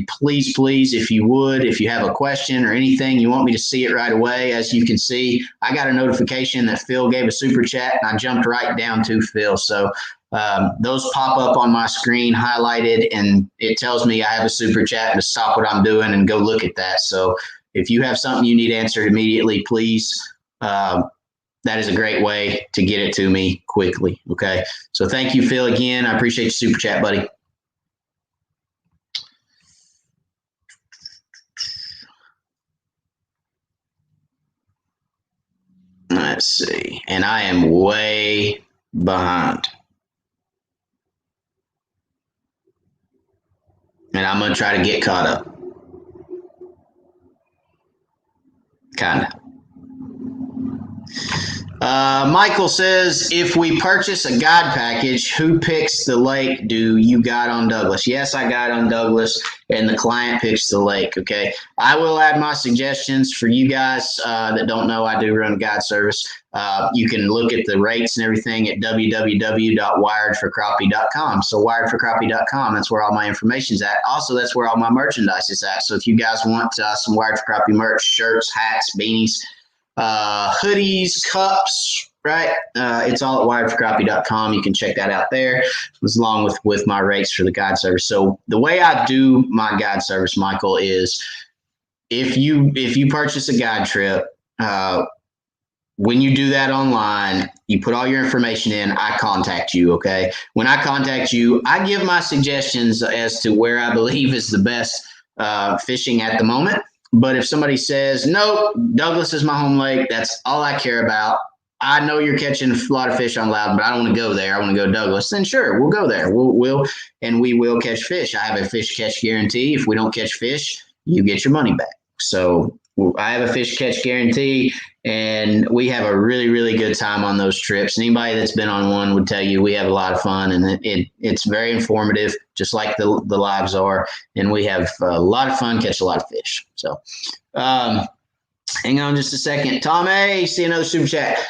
please, if you have a question or anything, you want me to see it right away. As you can see, I got a notification that Phil gave a super chat, and I jumped right down to Phil. So those pop up on my screen highlighted, and it tells me I have a super chat to stop what I'm doing and go look at that. So if you have something you need answered immediately, please, that is a great way to get it to me quickly. Okay. So thank you, Phil, again. I appreciate your super chat, buddy. Let's see. And I am way behind. And I'm going to try to get caught up. Kind of. Michael says, if we purchase a guide package, who picks the lake do you got on Douglas? Yes, I got on Douglas, and the client picks the lake, okay? I will add my suggestions for you guys that don't know I do run a guide service. You can look at the rates and everything at www.wiredforcrappie.com. So wiredforcrappie.com, that's where all my information's at. Also, that's where all my merchandise is at. So if you guys want some Wired for Crappie merch, shirts, hats, beanies, hoodies, cups, right? It's all at wiredforcrappie.com. You can check that out there, as along with my rates for the guide service. So the way I do my guide service, Michael, is if you purchase a guide trip, when you do that online, you put all your information in, I contact you, okay? When I contact you, I give my suggestions as to where I believe is the best fishing at the moment. But if somebody says, no, Douglas is my home lake, that's all I care about. I know you're catching a lot of fish on Loudon, but I don't want to go there. I want to go to Douglas. Then sure, we'll go there. We will catch fish. I have a fish catch guarantee. If we don't catch fish, you get your money back. So I have a fish catch guarantee, and we have a really, really good time on those trips. Anybody that's been on one would tell you we have a lot of fun, and it's very informative, just like the lives are. And we have a lot of fun, catch a lot of fish. So hang on just a second. Tom A, see another super chat.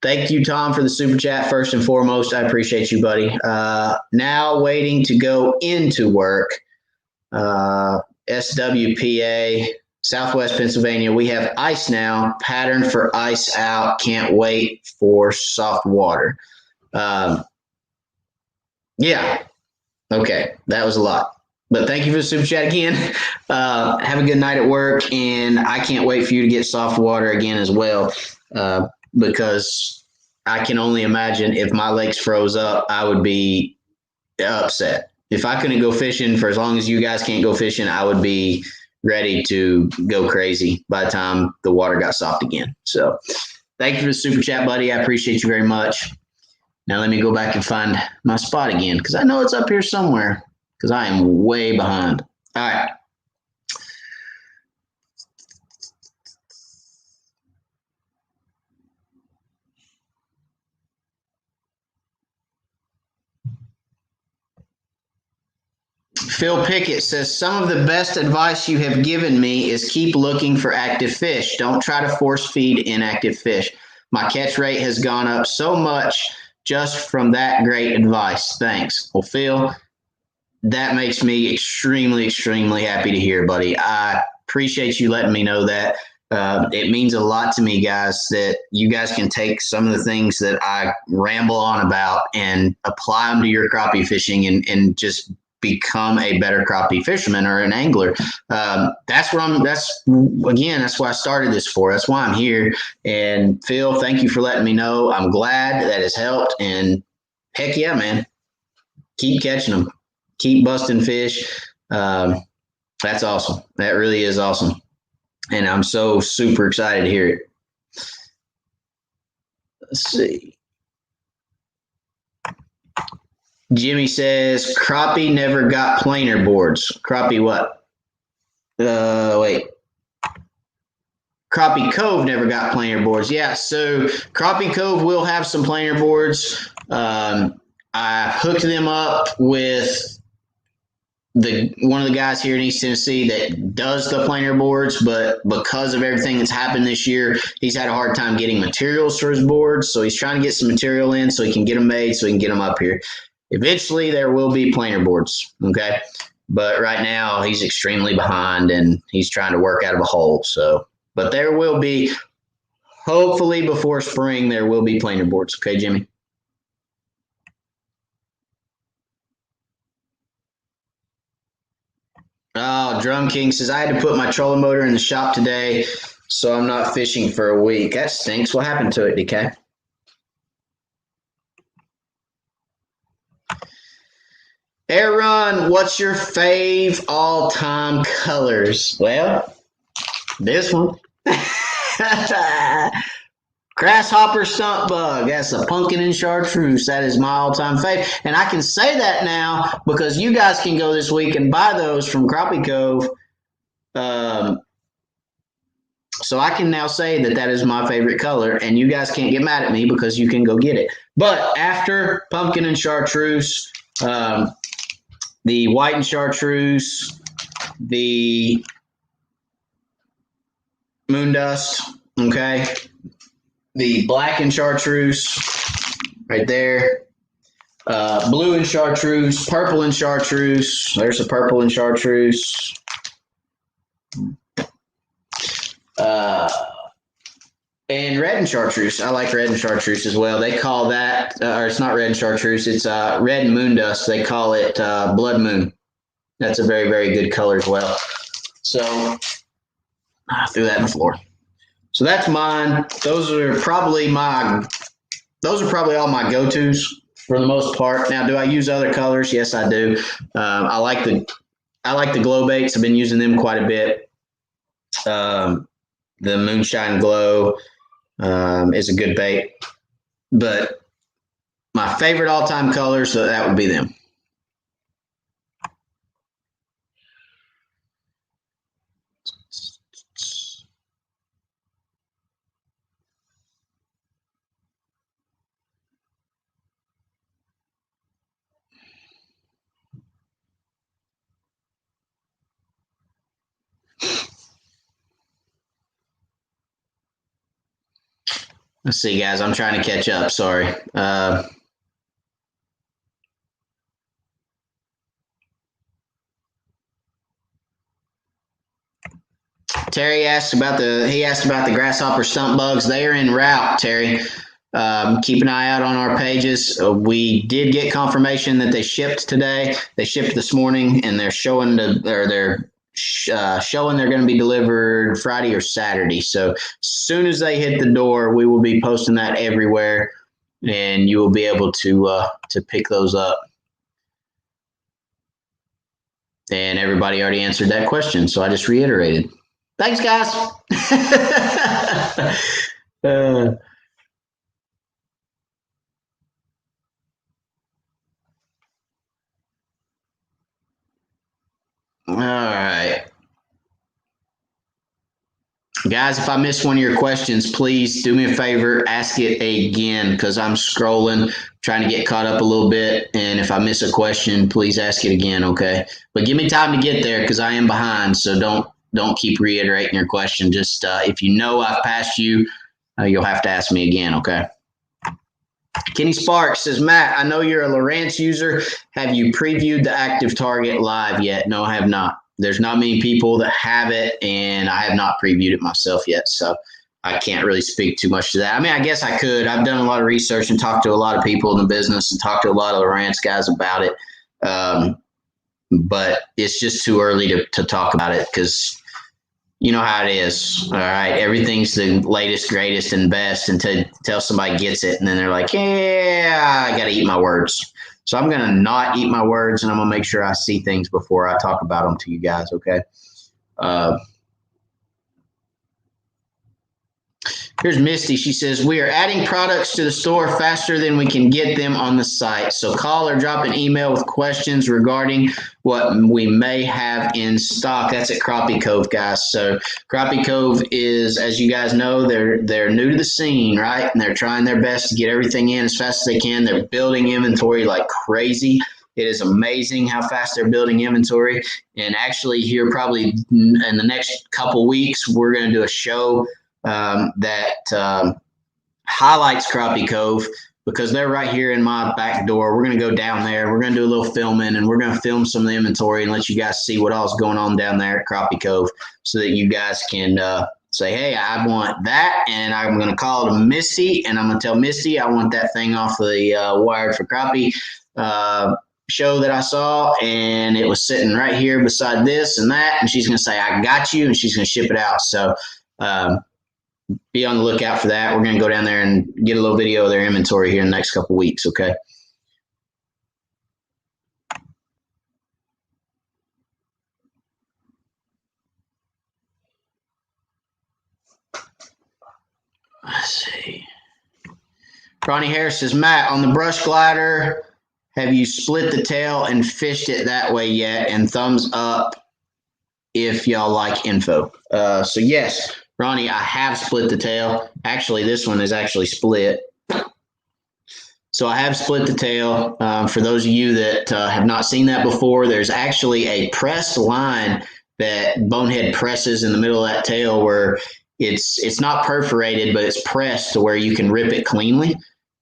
Thank you, Tom, for the super chat. First and foremost, I appreciate you, buddy. Now waiting to go into work. SWPA, Southwest Pennsylvania. We have ice now. Pattern for ice out. Can't wait for soft water. Yeah. Okay. That was a lot. But thank you for the super chat again. Have a good night at work. And I can't wait for you to get soft water again as well. Because I can only imagine if my lakes froze up, I would be upset. If I couldn't go fishing for as long as you guys can't go fishing, I would be ready to go crazy by the time the water got soft again. So thank you for the super chat, buddy. I appreciate you very much. Now let me go back and find my spot again, because I know it's up here somewhere, because I am way behind. All right. Phil Pickett says, some of the best advice you have given me is keep looking for active fish. Don't try to force feed inactive fish. My catch rate has gone up so much just from that great advice. Thanks. Well, Phil, that makes me extremely, extremely happy to hear, buddy. I appreciate you letting me know that. It means a lot to me, guys, that you guys can take some of the things that I ramble on about and apply them to your crappie fishing and just become a better crappie fisherman or an angler. That's why I started this for. That's why I'm here. And Phil, thank you for letting me know. I'm glad that has helped. And heck yeah, man, keep catching them, keep busting fish. That's awesome. That really is awesome. And I'm so super excited to hear it. Let's see. Jimmy says, crappie never got planer boards. Crappie what? Wait. Crappie Cove never got planer boards. Yeah, so Crappie Cove will have some planer boards. I hooked them up with one of the guys here in East Tennessee that does the planer boards, but because of everything that's happened this year, he's had a hard time getting materials for his boards. So he's trying to get some material in so he can get them made, so he can get them up here. Eventually, there will be planer boards, okay? But right now, he's extremely behind, and he's trying to work out of a hole. So, but there will be, hopefully before spring, there will be planer boards, okay, Jimmy? Oh, Drum King says, I had to put my trolling motor in the shop today, so I'm not fishing for a week. That stinks. What happened to it, DK? Aaron, what's your fave all-time colors? Well, this one. Grasshopper stump bug. That's a pumpkin and chartreuse. That is my all-time fave. And I can say that now because you guys can go this week and buy those from Crappie Cove. So I can now say that is my favorite color, and you guys can't get mad at me because you can go get it. But after pumpkin and chartreuse, the white and chartreuse, the moon dust, okay, the black and chartreuse right there, blue and chartreuse, purple and chartreuse. There's a purple and chartreuse. And red and chartreuse. I like red and chartreuse as well. They call that, or it's not red and chartreuse, it's red and moon dust. They call it blood moon. That's a very, very good color as well. So I threw that on the floor. So that's mine. Those are probably all my go-tos for the most part. Now, do I use other colors? Yes, I do. I like the glow baits. I've been using them quite a bit. The Moonshine Glow is a good bait, but my favorite all-time colors, so that would be them. Let's see, guys. I'm trying to catch up. Sorry. Terry asked about the grasshopper stump bugs. They are en route, Terry. Keep an eye out on our pages. We did get confirmation that they shipped today. They shipped this morning, and they're showing they're going to be delivered Friday or Saturday. So as soon as they hit the door, we will be posting that everywhere, and you will be able to pick those up. And everybody already answered that question, so I just reiterated. Thanks, guys. All right. Guys, if I missed one of your questions, please do me a favor, ask it again because I'm scrolling, trying to get caught up a little bit. And if I miss a question, please ask it again, okay? But give me time to get there because I am behind, so don't keep reiterating your question. Just if you know I've passed you, you'll have to ask me again, okay? Kenny Sparks says, Matt, I know you're a Lowrance user. Have you previewed the active target live yet? No, I have not. there's not many people that have it, and I have not previewed it myself yet, so I can't really speak too much to that. I mean, I guess I could. I've done a lot of research and talked to a lot of people in the business and talked to a lot of the ranch guys about it, but it's just too early to talk about it because you know how it is. All right, everything's the latest, greatest, and best until somebody gets it, and then they're like, "Yeah, I got to eat my words." So I'm gonna not eat my words, and I'm gonna make sure I see things before I talk about them to you guys. Okay. Here's Misty. She says, we are adding products to the store faster than we can get them on the site. So call or drop an email with questions regarding what we may have in stock. That's at Crappie Cove, guys. So Crappie Cove is, as you guys know, they're new to the scene, right? And they're trying their best to get everything in as fast as they can. They're building inventory like crazy. It is amazing how fast they're building inventory. And actually here probably in the next couple weeks, we're going to do a show that highlights Crappie Cove because they're right here in my back door. We're going to go down there. We're going to do a little filming, and we're going to film some of the inventory and let you guys see what all's going on down there at Crappie Cove so that you guys can say, hey, I want that, and I'm going to call it Misty, and I'm going to tell Misty I want that thing off the Wired for Crappie show that I saw, and it was sitting right here beside this and that, and she's going to say, I got you, and she's going to ship it out. So be on the lookout for that. We're going to go down there and get a little video of their inventory here in the next couple of weeks, okay? Let's see. Ronnie Harris says, Matt, on the brush glider, have you split the tail and fished it that way yet? And thumbs up if y'all like info. So yes, Ronnie, I have split the tail. Actually, this one is actually split. So I have split the tail. For those of you that have not seen that before, there's actually a pressed line that Bonehead presses in the middle of that tail where it's not perforated, but it's pressed to where you can rip it cleanly.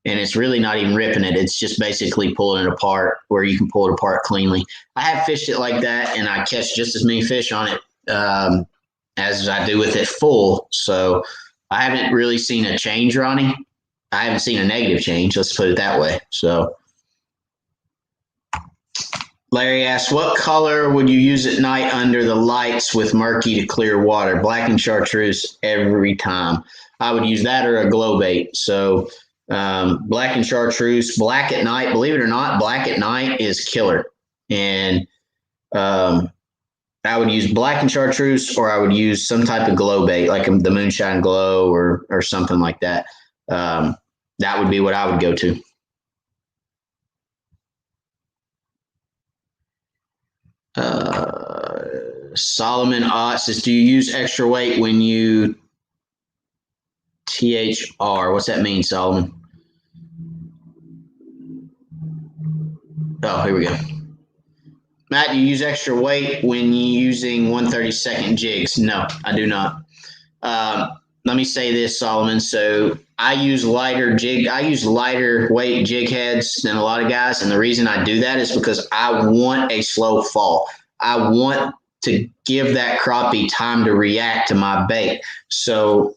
And it's really not even ripping it. It's just basically pulling it apart where you can pull it apart cleanly. I have fished it like that, and I catch just as many fish on it as I do with it full. So I haven't really seen a change, Ronnie. I haven't seen a negative change. Let's put it that way. So Larry asks, what color would you use at night under the lights with murky to clear water? Black and chartreuse every time. I would use that or a glow bait. So black and chartreuse, black at night, believe it or not, black at night is killer. And I would use black and chartreuse, or I would use some type of glow bait, like the moonshine glow or something like that. That would be what I would go to. Solomon Ott says, do you use extra weight when you THR? What's that mean, Solomon? Oh, here we go. Matt, do you use extra weight when you're using 1/32 jigs? No, I do not. Let me say this, Solomon. So I use lighter weight jig heads than a lot of guys. And the reason I do that is because I want a slow fall. I want to give that crappie time to react to my bait. So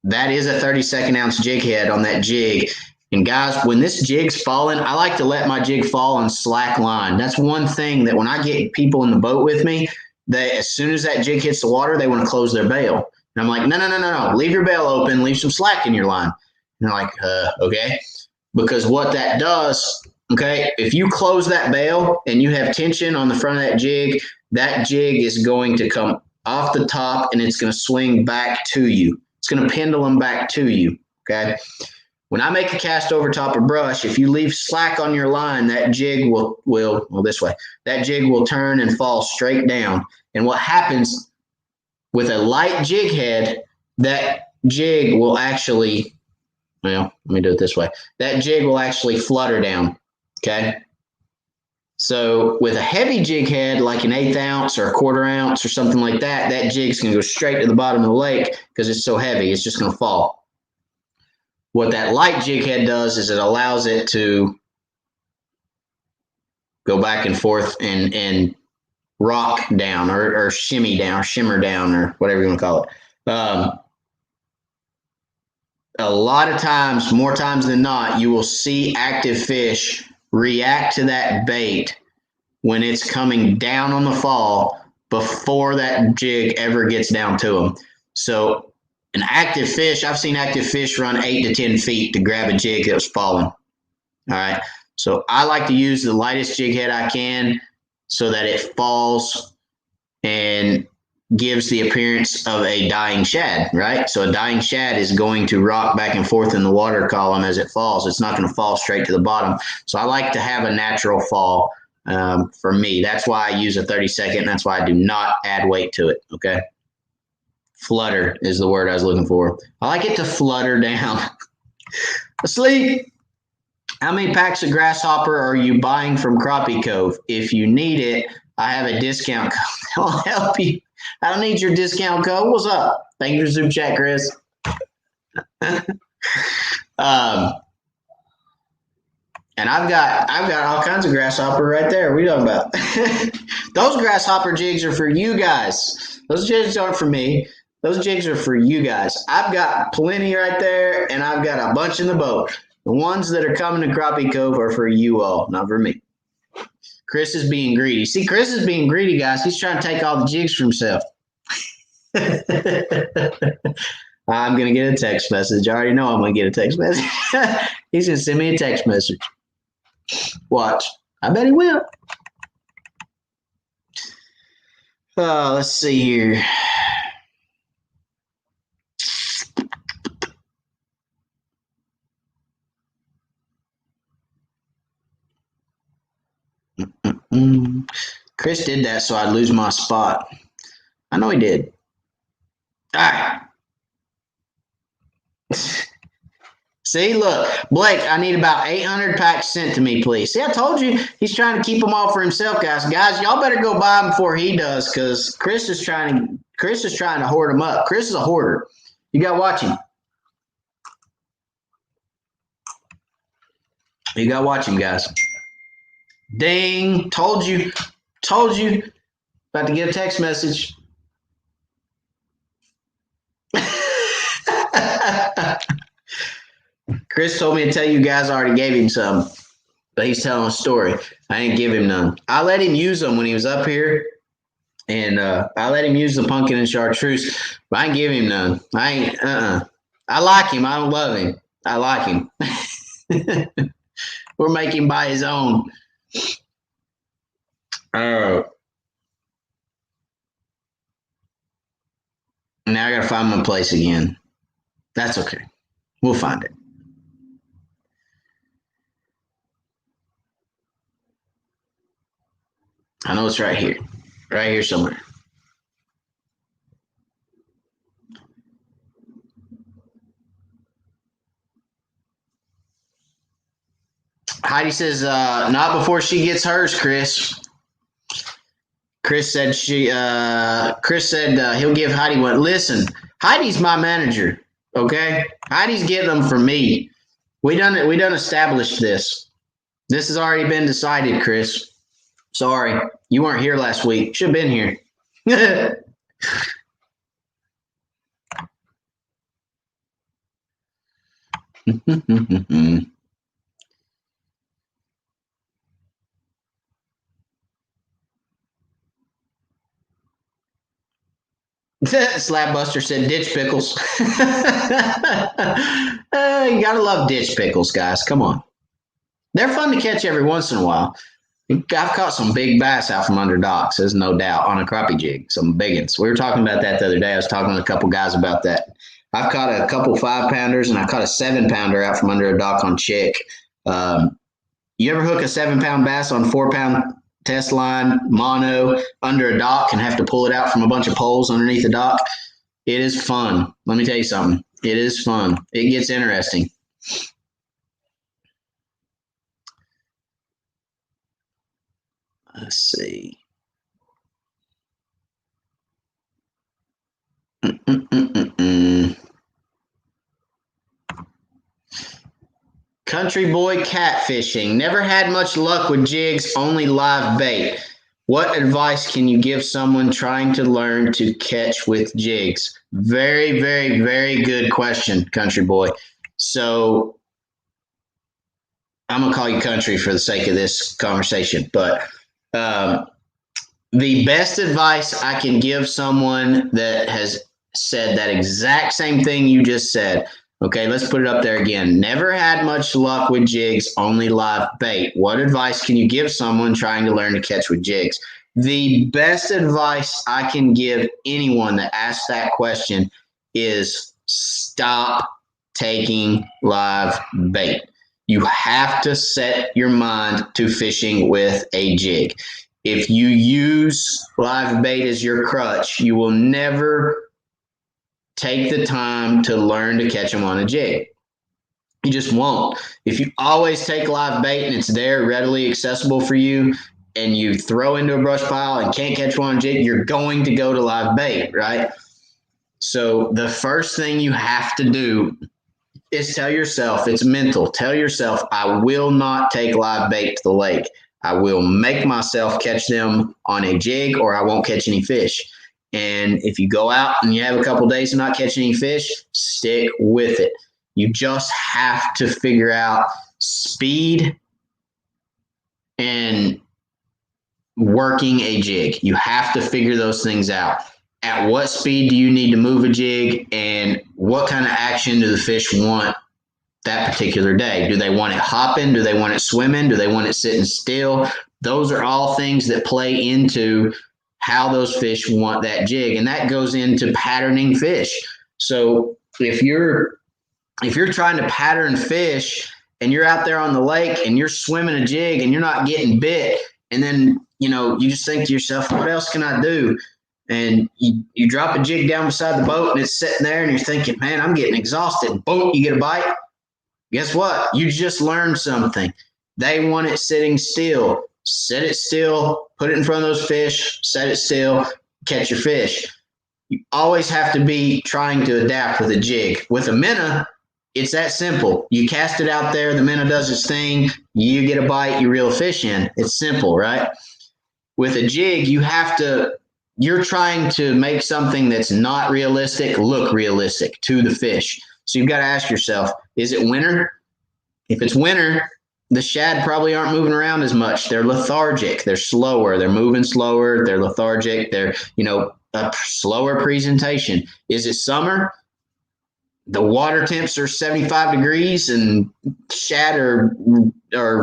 that is a 32nd ounce jig head on that jig. And guys, when this jig's falling, I like to let my jig fall on slack line. That's one thing that when I get people in the boat with me, as soon as that jig hits the water, they want to close their bail. And I'm like, no. Leave your bail open. Leave some slack in your line. And they're like, okay. Because what that does, okay, if you close that bail and you have tension on the front of that jig is going to come off the top and it's going to swing back to you. It's going to pendulum back to you, okay? When I make a cast over top of brush, if you leave slack on your line, that jig will this way. That jig will turn and fall straight down. And what happens with a light jig head, that jig will actually, let me do it this way. That jig will actually flutter down, okay? So with a heavy jig head, like an 1/8 ounce or a 1/4 ounce or something like that, that jig's going to go straight to the bottom of the lake because it's so heavy. It's just going to fall. What that light jig head does is it allows it to go back and forth and rock down or shimmy down, shimmer down, or whatever you want to call it. A lot of times, more times than not, you will see active fish react to that bait when it's coming down on the fall before that jig ever gets down to them. So an active fish, I've seen active fish run 8 to 10 feet to grab a jig that was falling. All right. So I like to use the lightest jig head I can so that it falls and gives the appearance of a dying shad, right? So a dying shad is going to rock back and forth in the water column as it falls. It's not going to fall straight to the bottom. So I like to have a natural fall for me. That's why I use a 30-second. That's why I do not add weight to it, okay? Flutter is the word I was looking for. I like it to flutter down. Asleep. How many packs of grasshopper are you buying from Crappie Cove? If you need it, I have a discount code that will help you. I don't need your discount code. What's up? Thank you for Super Chat, Chris. And I've got all kinds of grasshopper right there. What are you talking about? Those grasshopper jigs are for you guys. Those jigs aren't for me. Those jigs are for you guys. I've got plenty right there, and I've got a bunch in the boat. The ones that are coming to Crappie Cove are for you all, not for me. Chris is being greedy. See, Chris is being greedy, guys. He's trying to take all the jigs for himself. I'm going to get a text message. I already know I'm going to get a text message. He's going to send me a text message. Watch. I bet he will. Let's see here. Chris did that so I'd lose my spot. I know he did. All right. See, look, Blake, I need about 800 packs sent to me, please. See, I told you he's trying to keep them all for himself, guys. Guys, y'all better go buy them before he does, because Chris is trying to hoard them up. Chris is a hoarder. You got to watch him. You got to watch him, guys. Ding. Told you. About to get a text message. Chris told me to tell you guys I already gave him some, but he's telling a story. I didn't give him none. I let him use them when he was up here, and I let him use the pumpkin and chartreuse, but I didn't give him none. I like him. I don't love him. I like him. We're making him buy his own. Now I got to find my place again. That's okay. We'll find it. I know it's right here. Right here somewhere. Heidi says, not before she gets hers, Chris. Chris said he'll give Heidi one. Listen, Heidi's my manager, okay? Heidi's getting them from me. We done established this. This has already been decided, Chris. Sorry, you weren't here last week. Should have been here. Slapbuster said ditch pickles. You gotta love ditch pickles, guys. Come on. They're fun to catch every once in a while. I've caught some big bass out from under docks, there's no doubt, on a crappie jig, some big ones. We were talking about that the other day. I was talking to a couple guys about that. I've caught a couple 5-pounders, and I caught a 7-pounder out from under a dock on Chick. You ever hook a 7-pound bass on 4-pound test line, mono, under a dock and have to pull it out from a bunch of poles underneath the dock? It is fun. Let me tell you something. It is fun. It gets interesting. Let's see. Country boy catfishing. Never had much luck with jigs, only live bait. What advice can you give someone trying to learn to catch with jigs? Very, very, very good question, country boy. So I'm going to call you country for the sake of this conversation, but um, the best advice I can give someone that has said that exact same thing you just said. Okay, let's put it up there again. Never had much luck with jigs, only live bait. What advice can you give someone trying to learn to catch with jigs? The best advice I can give anyone that asks that question is stop taking live bait. You have to set your mind to fishing with a jig. If you use live bait as your crutch, you will never take the time to learn to catch them on a jig. You just won't. If you always take live bait and it's there readily accessible for you, and you throw into a brush pile and can't catch one on a jig, you're going to go to live bait, right? So the first thing you have to do is tell yourself, it's mental. Tell yourself, I will not take live bait to the lake. I will make myself catch them on a jig, or I won't catch any fish. And if you go out and you have a couple days of not catching any fish, stick with it. You just have to figure out speed and working a jig. You have to figure those things out. At what speed do you need to move a jig, and what kind of action do the fish want that particular day? Do they want it hopping? Do they want it swimming? Do they want it sitting still? Those are all things that play into how those fish want that jig, and that goes into patterning fish. So if you're trying to pattern fish and you're out there on the lake and you're swimming a jig and you're not getting bit, and then you just think to yourself, what else can I do? And you drop a jig down beside the boat and it's sitting there and you're thinking, man, I'm getting exhausted. Boom, you get a bite. Guess what? You just learned something. They want it sitting still. Set it still, put it in front of those fish, set it still, catch your fish. You always have to be trying to adapt with a jig. With a minnow, it's that simple. You cast it out there, the minnow does its thing, you get a bite, you reel a fish in. It's simple, right? With a jig, you're trying to make something that's not realistic look realistic to the fish. So you've got to ask yourself, is it winter? If it's winter, the shad probably aren't moving around as much. They're lethargic. They're slower. They're moving slower. They're lethargic. They're, a slower presentation. Is it summer? The water temps are 75 degrees and shad are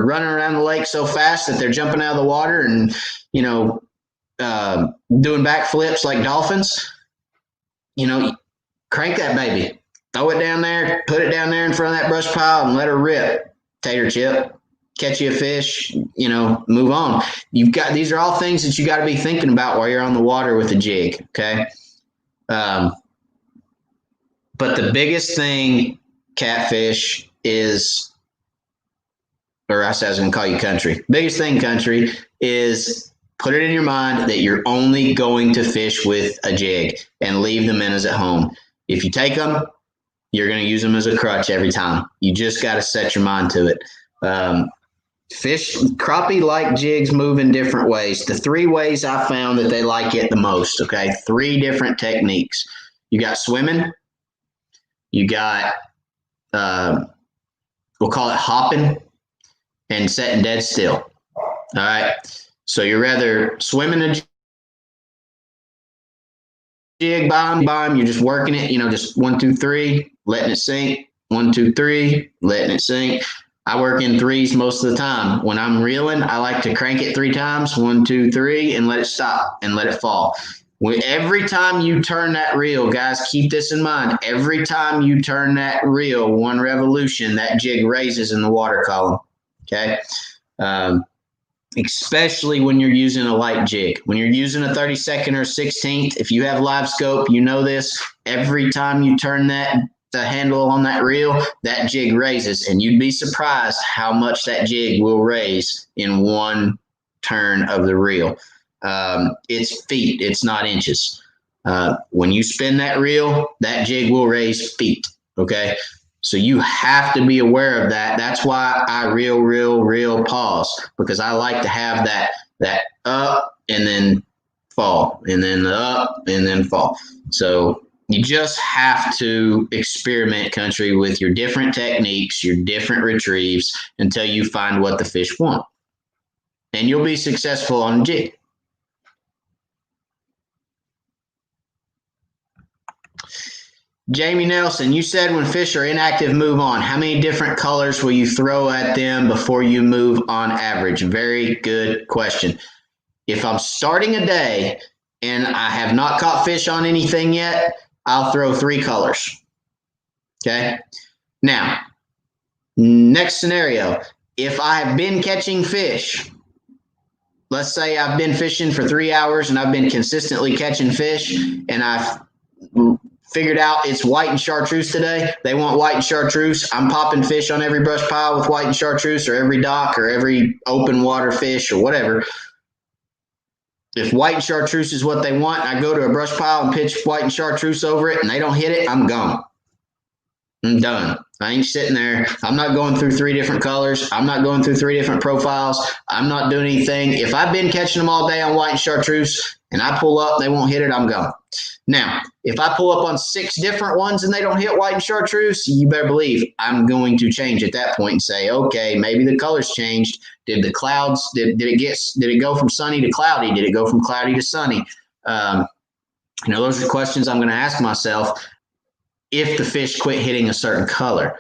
running around the lake so fast that they're jumping out of the water and, doing backflips like dolphins. Crank that baby. Throw it down there, put it down there in front of that brush pile and let her rip. Tater chip, catch you a fish, move on. These are all things that you got to be thinking about while you're on the water with a jig, okay? But the biggest thing, catfish, is, or I said I was going to call you country. Biggest thing, country, is put it in your mind that you're only going to fish with a jig and leave the minnows at home. If you take them, you're going to use them as a crutch every time. You just got to set your mind to it. Crappie like jigs move in different ways. The 3 ways I found that they like it the most, okay? 3 different techniques. You got swimming. You got, we'll call it hopping, and setting dead still. All right? So you're rather swimming a jig, bomb, you're just working it, just 1, 2, 3, letting it sink, 1, 2, 3, letting it sink. I work in 3s most of the time. When I'm reeling, I like to crank it 3 times, 1, 2, 3, and let it stop and let it fall. Every time you turn that reel, guys, keep this in mind. Every time you turn that reel 1 revolution, that jig raises in the water column, okay? Especially when you're using a light jig. When you're using a 32nd or 16th, if you have LiveScope, you know this. Every time you turn the handle on that reel, that jig raises, and you'd be surprised how much that jig will raise in 1 turn of the reel. It's feet, it's not inches. When you spin that reel, that jig will raise feet, okay? So you have to be aware of that. That's why I reel, pause, because I like to have that up and then fall, and then up, and then fall. So you just have to experiment, country, with your different techniques, your different retrieves until you find what the fish want. And you'll be successful on a jig. Jamie Nelson, you said when fish are inactive, move on. How many different colors will you throw at them before you move on average? Very good question. If I'm starting a day and I have not caught fish on anything yet, I'll throw 3 colors. Okay. Now, next scenario. If I have been catching fish, let's say I've been fishing for 3 hours and I've been consistently catching fish, and I've figured out it's white and chartreuse today. They want white and chartreuse. I'm popping fish on every brush pile with white and chartreuse, or every dock, or every open water fish, or whatever. If white and chartreuse is what they want, I go to a brush pile and pitch white and chartreuse over it, and they don't hit it, I'm gone. I'm done. I ain't sitting there. I'm not going through 3 different colors. I'm not going through 3 different profiles. I'm not doing anything. If I've been catching them all day on white and chartreuse and I pull up, they won't hit it, I'm gone. Now, if I pull up on 6 different ones and they don't hit white and chartreuse, you better believe I'm going to change at that point and say, okay, maybe the colors changed. Did the clouds, did it go from sunny to cloudy? Did it go from cloudy to sunny? Those are questions I'm going to ask myself if the fish quit hitting a certain color.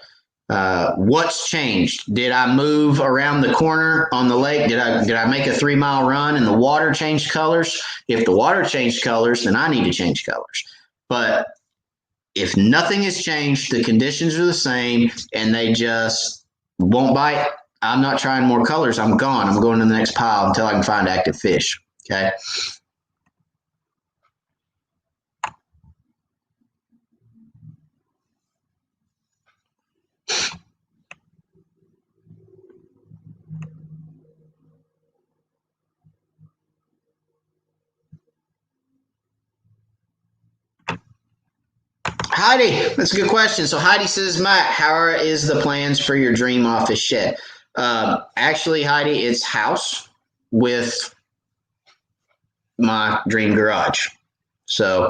What's changed? Did I move around the corner on the lake? Did I make a 3-mile run and the water changed colors? If the water changed colors, then I need to change colors. But if nothing has changed, the conditions are the same, and they just won't bite, I'm not trying more colors. I'm gone. I'm going to the next pile until I can find active fish. Okay. Heidi, that's a good question. So Heidi says, Matt, how is the plans for your dream office shed? Actually, Heidi, it's house with my dream garage. So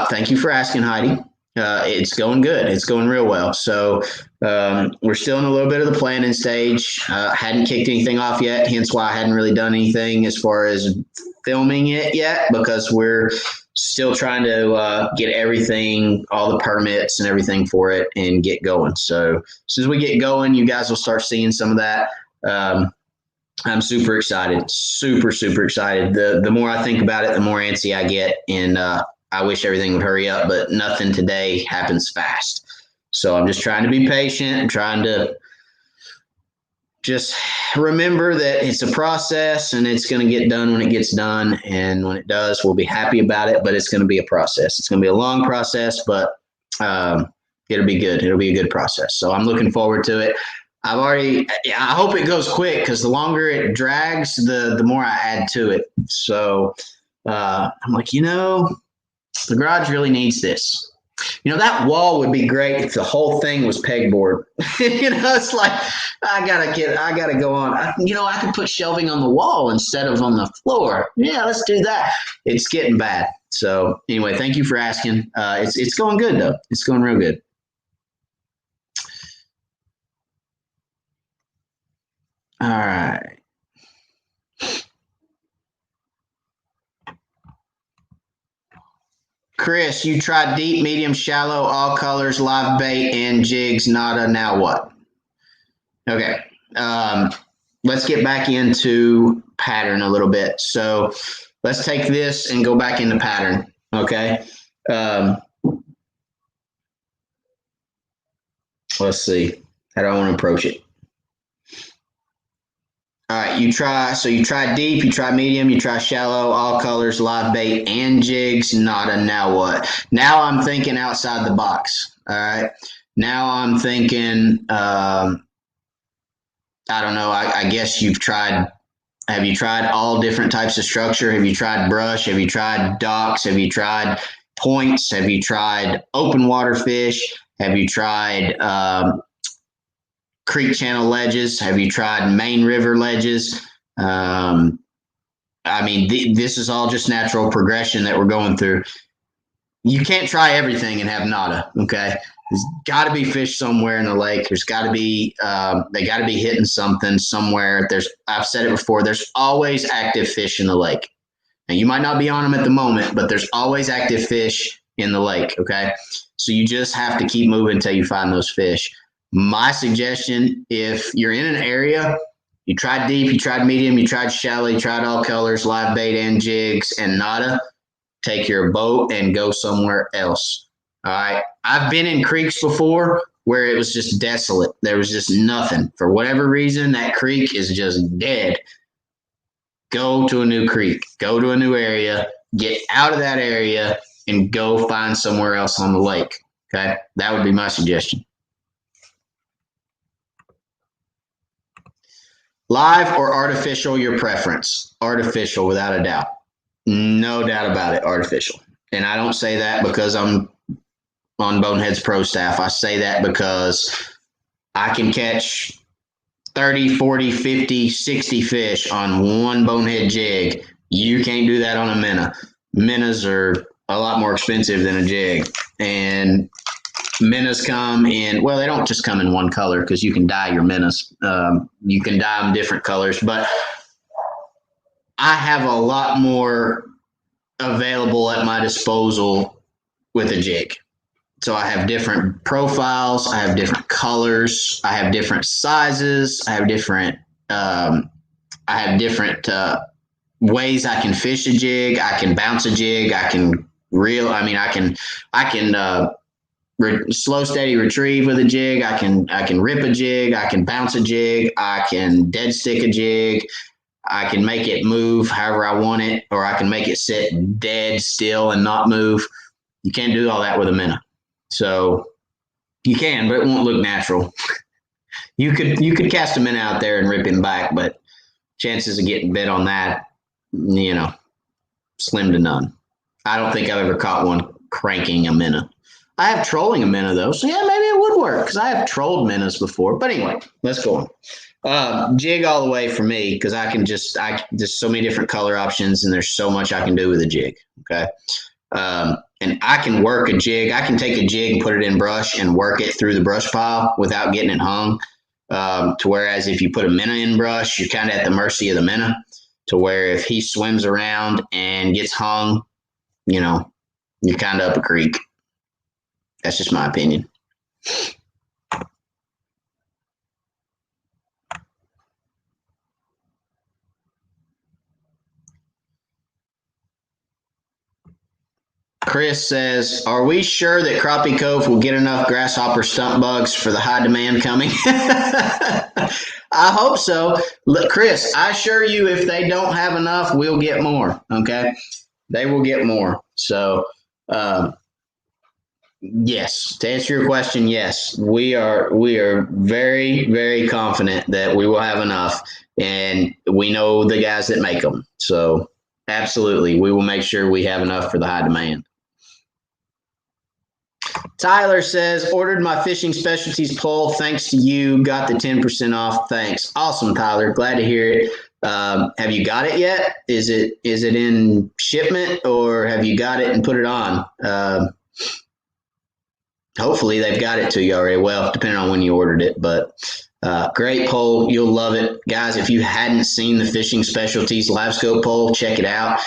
thank you for asking, Heidi. It's going good. It's going real well. So we're still in a little bit of the planning stage. Hadn't kicked anything off yet, hence why I hadn't really done anything as far as filming it yet, because we're still trying to get everything, all the permits and everything for it, and get going. So as soon as we get going, you guys will start seeing some of that. I'm super excited, super excited. The more I think about it, the more antsy I get, and I wish everything would hurry up, but nothing today happens fast. So I'm just trying to be patient. I'm trying to just remember that it's a process, and it's going to get done when it gets done. And when it does, we'll be happy about it, but it's going to be a process. It's going to be a long process, but it'll be good. It'll be a good process. So I'm looking forward to it. I hope it goes quick, because the longer it drags, the more I add to it. So I'm like, the garage really needs this. That wall would be great if the whole thing was pegboard. It's like, I gotta go on. I could put shelving on the wall instead of on the floor. Yeah, let's do that. It's getting bad. So anyway, thank you for asking. It's going good though. It's going real good. All right. Chris, you tried deep, medium, shallow, all colors, live bait, and jigs, nada. Now what? Okay. Let's get back into pattern a little bit. So let's take this and go back into pattern. Okay. Let's see. How do I want to approach it? All right, you try deep, you try medium, you try shallow, all colors, live bait, and jigs, nada. Now what? Now I'm thinking outside the box. All right. Now I'm thinking, I don't know. I guess have you tried all different types of structure? Have you tried brush? Have you tried docks? Have you tried points? Have you tried open water fish? Have you tried creek channel ledges? Have you tried main river ledges? Have I mean, this is all just natural progression that we're going through. You can't try everything and have nada. Okay, there's got to be fish somewhere in the lake. There's got to be they got to be hitting something somewhere. I've said it before. There's always active fish in the lake. And you might not be on them at the moment, but there's always active fish in the lake. Okay, so you just have to keep moving until you find those fish. My suggestion, if you're in an area, you tried deep, you tried medium, you tried shallow, you tried all colors, live bait and jigs, and nada, take your boat and go somewhere else. All right. I've been in creeks before where it was just desolate. There was just nothing. For whatever reason, that creek is just dead. Go to a new creek, go to a new area, get out of that area, and go find somewhere else on the lake. Okay. That would be my suggestion. Live or artificial, your preference? Artificial, without a doubt. No doubt about it, artificial. And I don't say that because I'm on Bonehead's pro staff. I say that because I can catch 30, 40, 50, 60 fish on one Bonehead jig. You can't do that on a minnow. Minnows are a lot more expensive than a jig. And minnows come in, well, they don't just come in one color because you can dye your minnows. You can dye them different colors, but I have a lot more available at my disposal with a jig. So I have different profiles, I have different colors, I have different sizes, I have different ways I can fish a jig. I can bounce a jig. I can reel. I mean, I can slow steady retrieve with a jig. I can rip a jig. I can bounce a jig. I can dead stick a jig. I can make it move however I want it, or I can make it sit dead still and not move. You can't do all that with a minnow. So you can, but it won't look natural. You could cast a minnow out there and rip him back, but chances of getting bit on that, slim to none. I don't think I've ever caught one cranking a minnow. I have trolling a minnow though, so yeah, maybe it would work because I have trolled minnows before. But anyway, let's go on. Jig all the way for me because there's so many different color options and there's so much I can do with a jig. Okay. And I can work a jig. I can take a jig and put it in brush and work it through the brush pile without getting it hung. To whereas if you put a minnow in brush, you're kind of at the mercy of the minnow. To where if he swims around and gets hung, you're kind of up a creek. That's just my opinion. Chris says, are we sure that Crappie Cove will get enough grasshopper stump bugs for the high demand coming? I hope so. Look, Chris, I assure you if they don't have enough, we'll get more, okay? They will get more. So, yes, to answer your question, yes, we are very, very confident that we will have enough, and we know the guys that make them. So, absolutely, we will make sure we have enough for the high demand. Tyler says, ordered my fishing specialties pole. Thanks to you. Got the 10% off. Thanks. Awesome, Tyler. Glad to hear it. Have you got it yet? Is it in shipment or have you got it and put it on? Hopefully they've got it to you already. Well, depending on when you ordered it, but great pole. You'll love it. Guys, if you hadn't seen the Fishing Specialties LiveScope pole, check it out.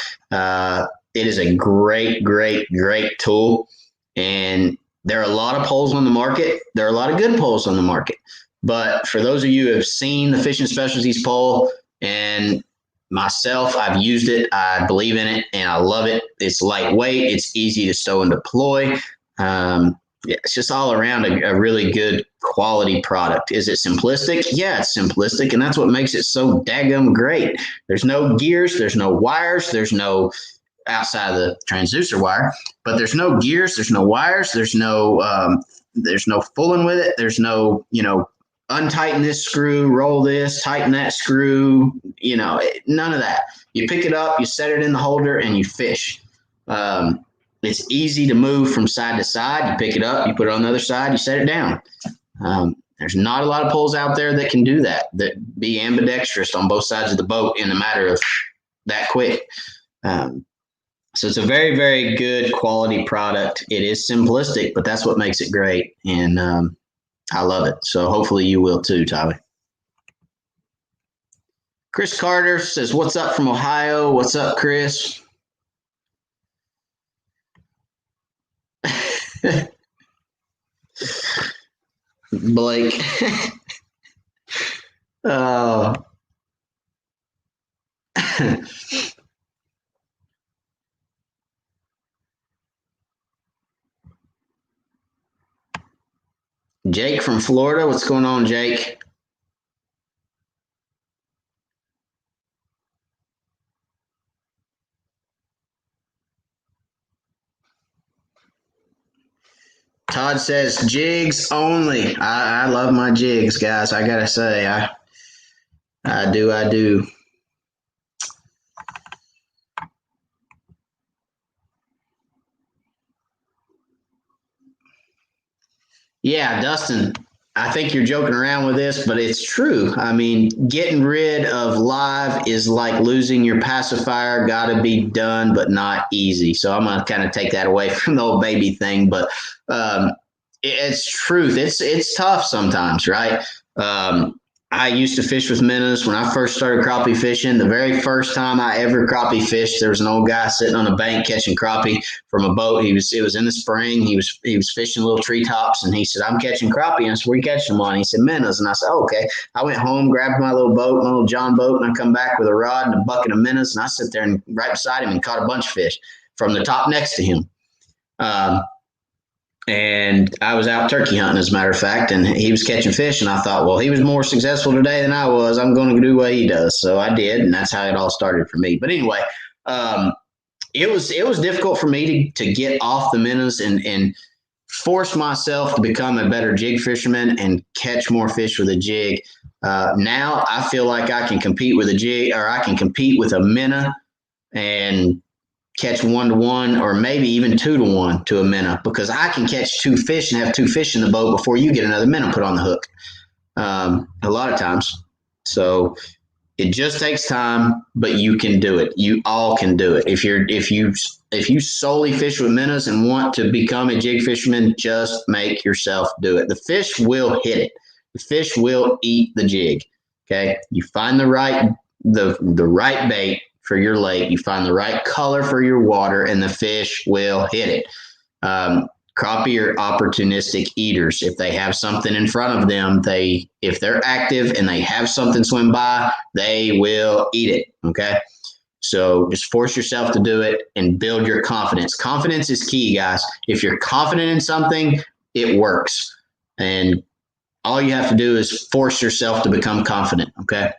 It is a great, great, great tool. And there are a lot of poles on the market. There are a lot of good poles on the market. But for those of you who have seen the Fishing Specialties pole and myself, I've used it. I believe in it, and I love it. It's lightweight. It's easy to stow and deploy. It's just all around a really good quality product. Is it simplistic? Yeah, it's simplistic, and that's what makes it so daggum great. There's no gears. There's no wires. There's no outside of the transducer wire, but there's no gears, there's no wires, there's no fooling with it. There's no, untighten this screw, roll this, tighten that screw, none of that. You pick it up, you set it in the holder and you fish. It's easy to move from side to side. You pick it up, you put it on the other side, you set it down. There's not a lot of poles out there that can do that be ambidextrous on both sides of the boat in a matter of that quick. So it's a very, very good quality product. It is simplistic, but that's what makes it great. And I love it. So hopefully you will too, Tyler. Chris Carter says, what's up from Ohio? What's up, Chris? Blake. Oh. Jake from Florida. What's going on, Jake? Todd says jigs only. I love my jigs, guys. I gotta say, I do. Yeah, Dustin, I think you're joking around with this, but it's true. I mean, getting rid of live is like losing your pacifier. Got to be done, but not easy. So I'm gonna kind of take that away from the old baby thing, but it's truth. It's tough sometimes, right? I used to fish with minnows when I first started crappie fishing. The very first time I ever crappie fished, there was an old guy sitting on a bank catching crappie from a boat. It was in the spring. He was fishing little treetops, and he said, "I'm catching crappie." And I said, "Where you catching them on?" He said, "Minnows." And I said, "Oh, okay." I went home, grabbed my little boat, my little John boat, and I come back with a rod and a bucket of minnows, and I sit there and right beside him and caught a bunch of fish from the top next to him. And I was out turkey hunting, as a matter of fact, and he was catching fish. And I thought, well, he was more successful today than I was. I'm going to do what he does. So I did, and that's how it all started for me. But anyway, it was difficult for me to get off the minnows and force myself to become a better jig fisherman and catch more fish with a jig. Now I feel like I can compete with a jig, or I can compete with a minnow and catch 1-to-1 or maybe even 2-to-1 to a minnow, because I can catch two fish and have two fish in the boat before you get another minnow put on the hook a lot of times. So it just takes time, but you can do it. You all can do it. If you solely fish with minnows and want to become a jig fisherman, just make yourself do it. The fish will hit it. The fish will eat the jig. Okay, you find the right bait for your lake, you find the right color for your water, and the fish will hit it. Crappie are opportunistic eaters. If they have something in front of them, if they're active and they have something swim by, they will eat it. Okay, so just force yourself to do it and build your confidence. Confidence is key, guys. If you're confident in something, it works, and all you have to do is force yourself to become confident. Okay.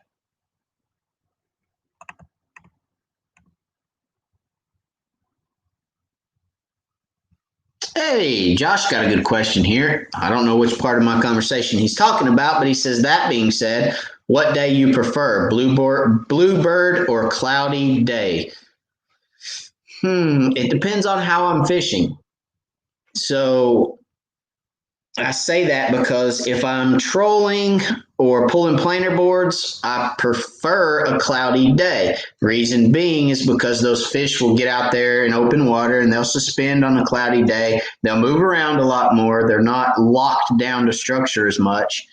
Hey, Josh got a good question here. I don't know which part of my conversation he's talking about, but he says, that being said, what day you prefer, bluebird or cloudy day? It depends on how I'm fishing. So I say that because if I'm trolling or pulling planer boards, I prefer a cloudy day. Reason being is because those fish will get out there in open water and they'll suspend on a cloudy day. They'll move around a lot more. They're not locked down to structure as much.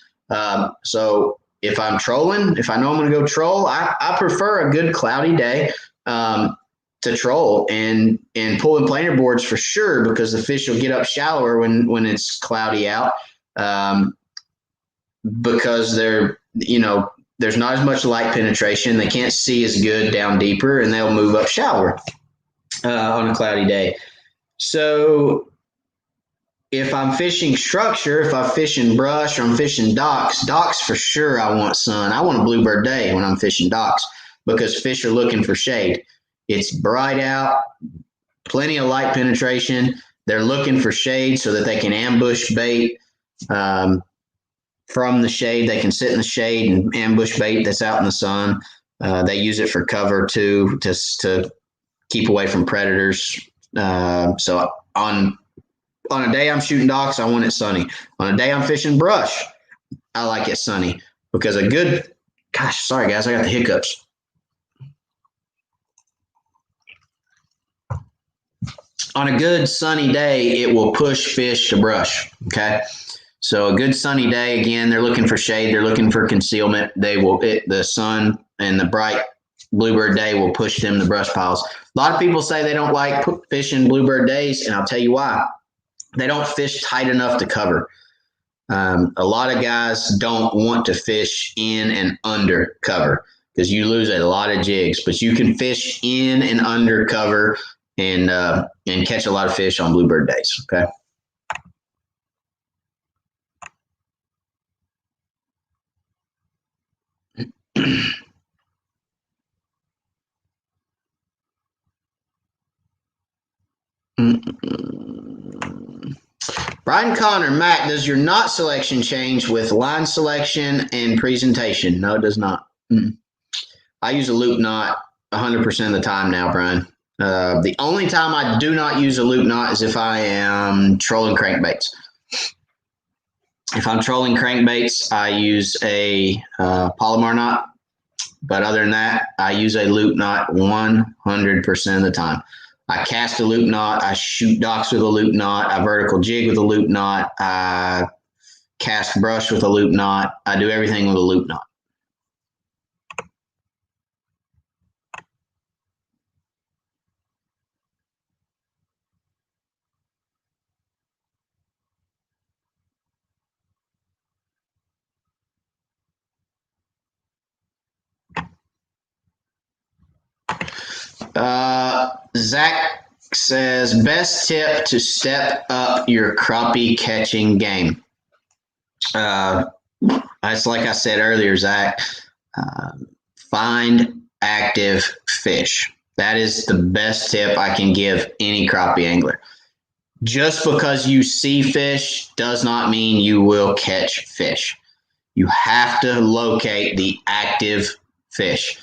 So if I'm trolling, if I know I'm going to go troll, I prefer a good cloudy day to troll and pulling planer boards for sure, because the fish will get up shallower when it's cloudy out, because there's not as much light penetration. They can't see as good down deeper, and they'll move up shallower on a cloudy day. So if I'm fishing structure, if I'm fishing brush or I'm fishing docks for sure I want sun. I want a bluebird day when I'm fishing docks, because fish are looking for shade. It's bright out, plenty of light penetration. They're looking for shade so that they can ambush bait from the shade. They can sit in the shade and ambush bait that's out in the sun. They use it for cover too, to keep away from predators. So on a day I'm shooting docks, I want it sunny. On a day I'm fishing brush, I like it sunny, because sorry guys, I got the hiccups. on a good sunny day, it will push fish to brush. Okay. So a good sunny day, again, they're looking for shade. They're looking for concealment. The sun and the bright bluebird day will push them to brush piles. A lot of people say they don't like fishing bluebird days, and I'll tell you why. They don't fish tight enough to cover. A lot of guys don't want to fish in and under cover because you lose a lot of jigs, but you can fish in and under cover and catch a lot of fish on bluebird days. Okay. Brian Connor, Matt, does your knot selection change with line selection and presentation? No, it does not. I use a loop knot 100% of the time now, Brian. The only time I do not use a loop knot is if I am trolling crankbaits. If I'm trolling crankbaits, I use a Palomar knot. But other than that, I use a loop knot 100% of the time. I cast a loop knot. I shoot docks with a loop knot. I vertical jig with a loop knot. I cast brush with a loop knot. I do everything with a loop knot. Zach says, best tip to step up your crappie catching game. That's like I said earlier, Zach. Find active fish. That is the best tip I can give any crappie angler. Just because you see fish does not mean you will catch fish. You have to locate the active fish.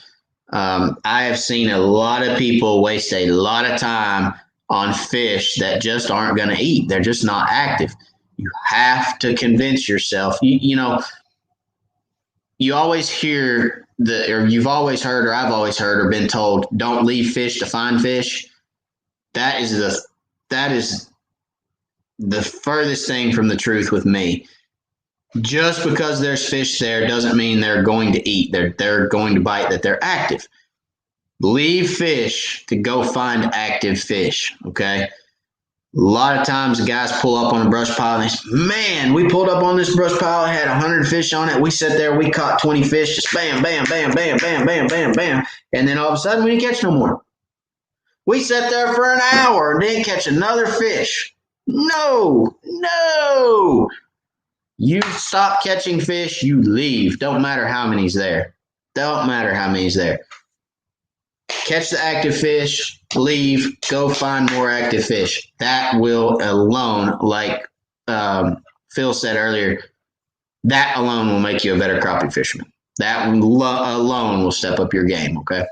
I have seen a lot of people waste a lot of time on fish that just aren't going to eat. They're just not active. You have to convince yourself. You know, you always hear or you've always heard, or I've always heard or been told, don't leave fish to find fish. That is the furthest thing from the truth with me. Just because there's fish there doesn't mean they're going to eat. They're going to bite, that they're active. Leave fish to go find active fish, okay? A lot of times guys pull up on a brush pile and they say, man, we pulled up on this brush pile, it had 100 fish on it. We sat there, we caught 20 fish, just bam, bam, bam, bam, bam, bam, bam, bam. And then all of a sudden we didn't catch no more. We sat there for an hour and didn't catch another fish. No. You stop catching fish, you leave. Don't matter how many's there. Catch the active fish, leave, go find more active fish. That will alone, like Phil said earlier, that alone will make you a better crappie fisherman. That alone will step up your game, okay?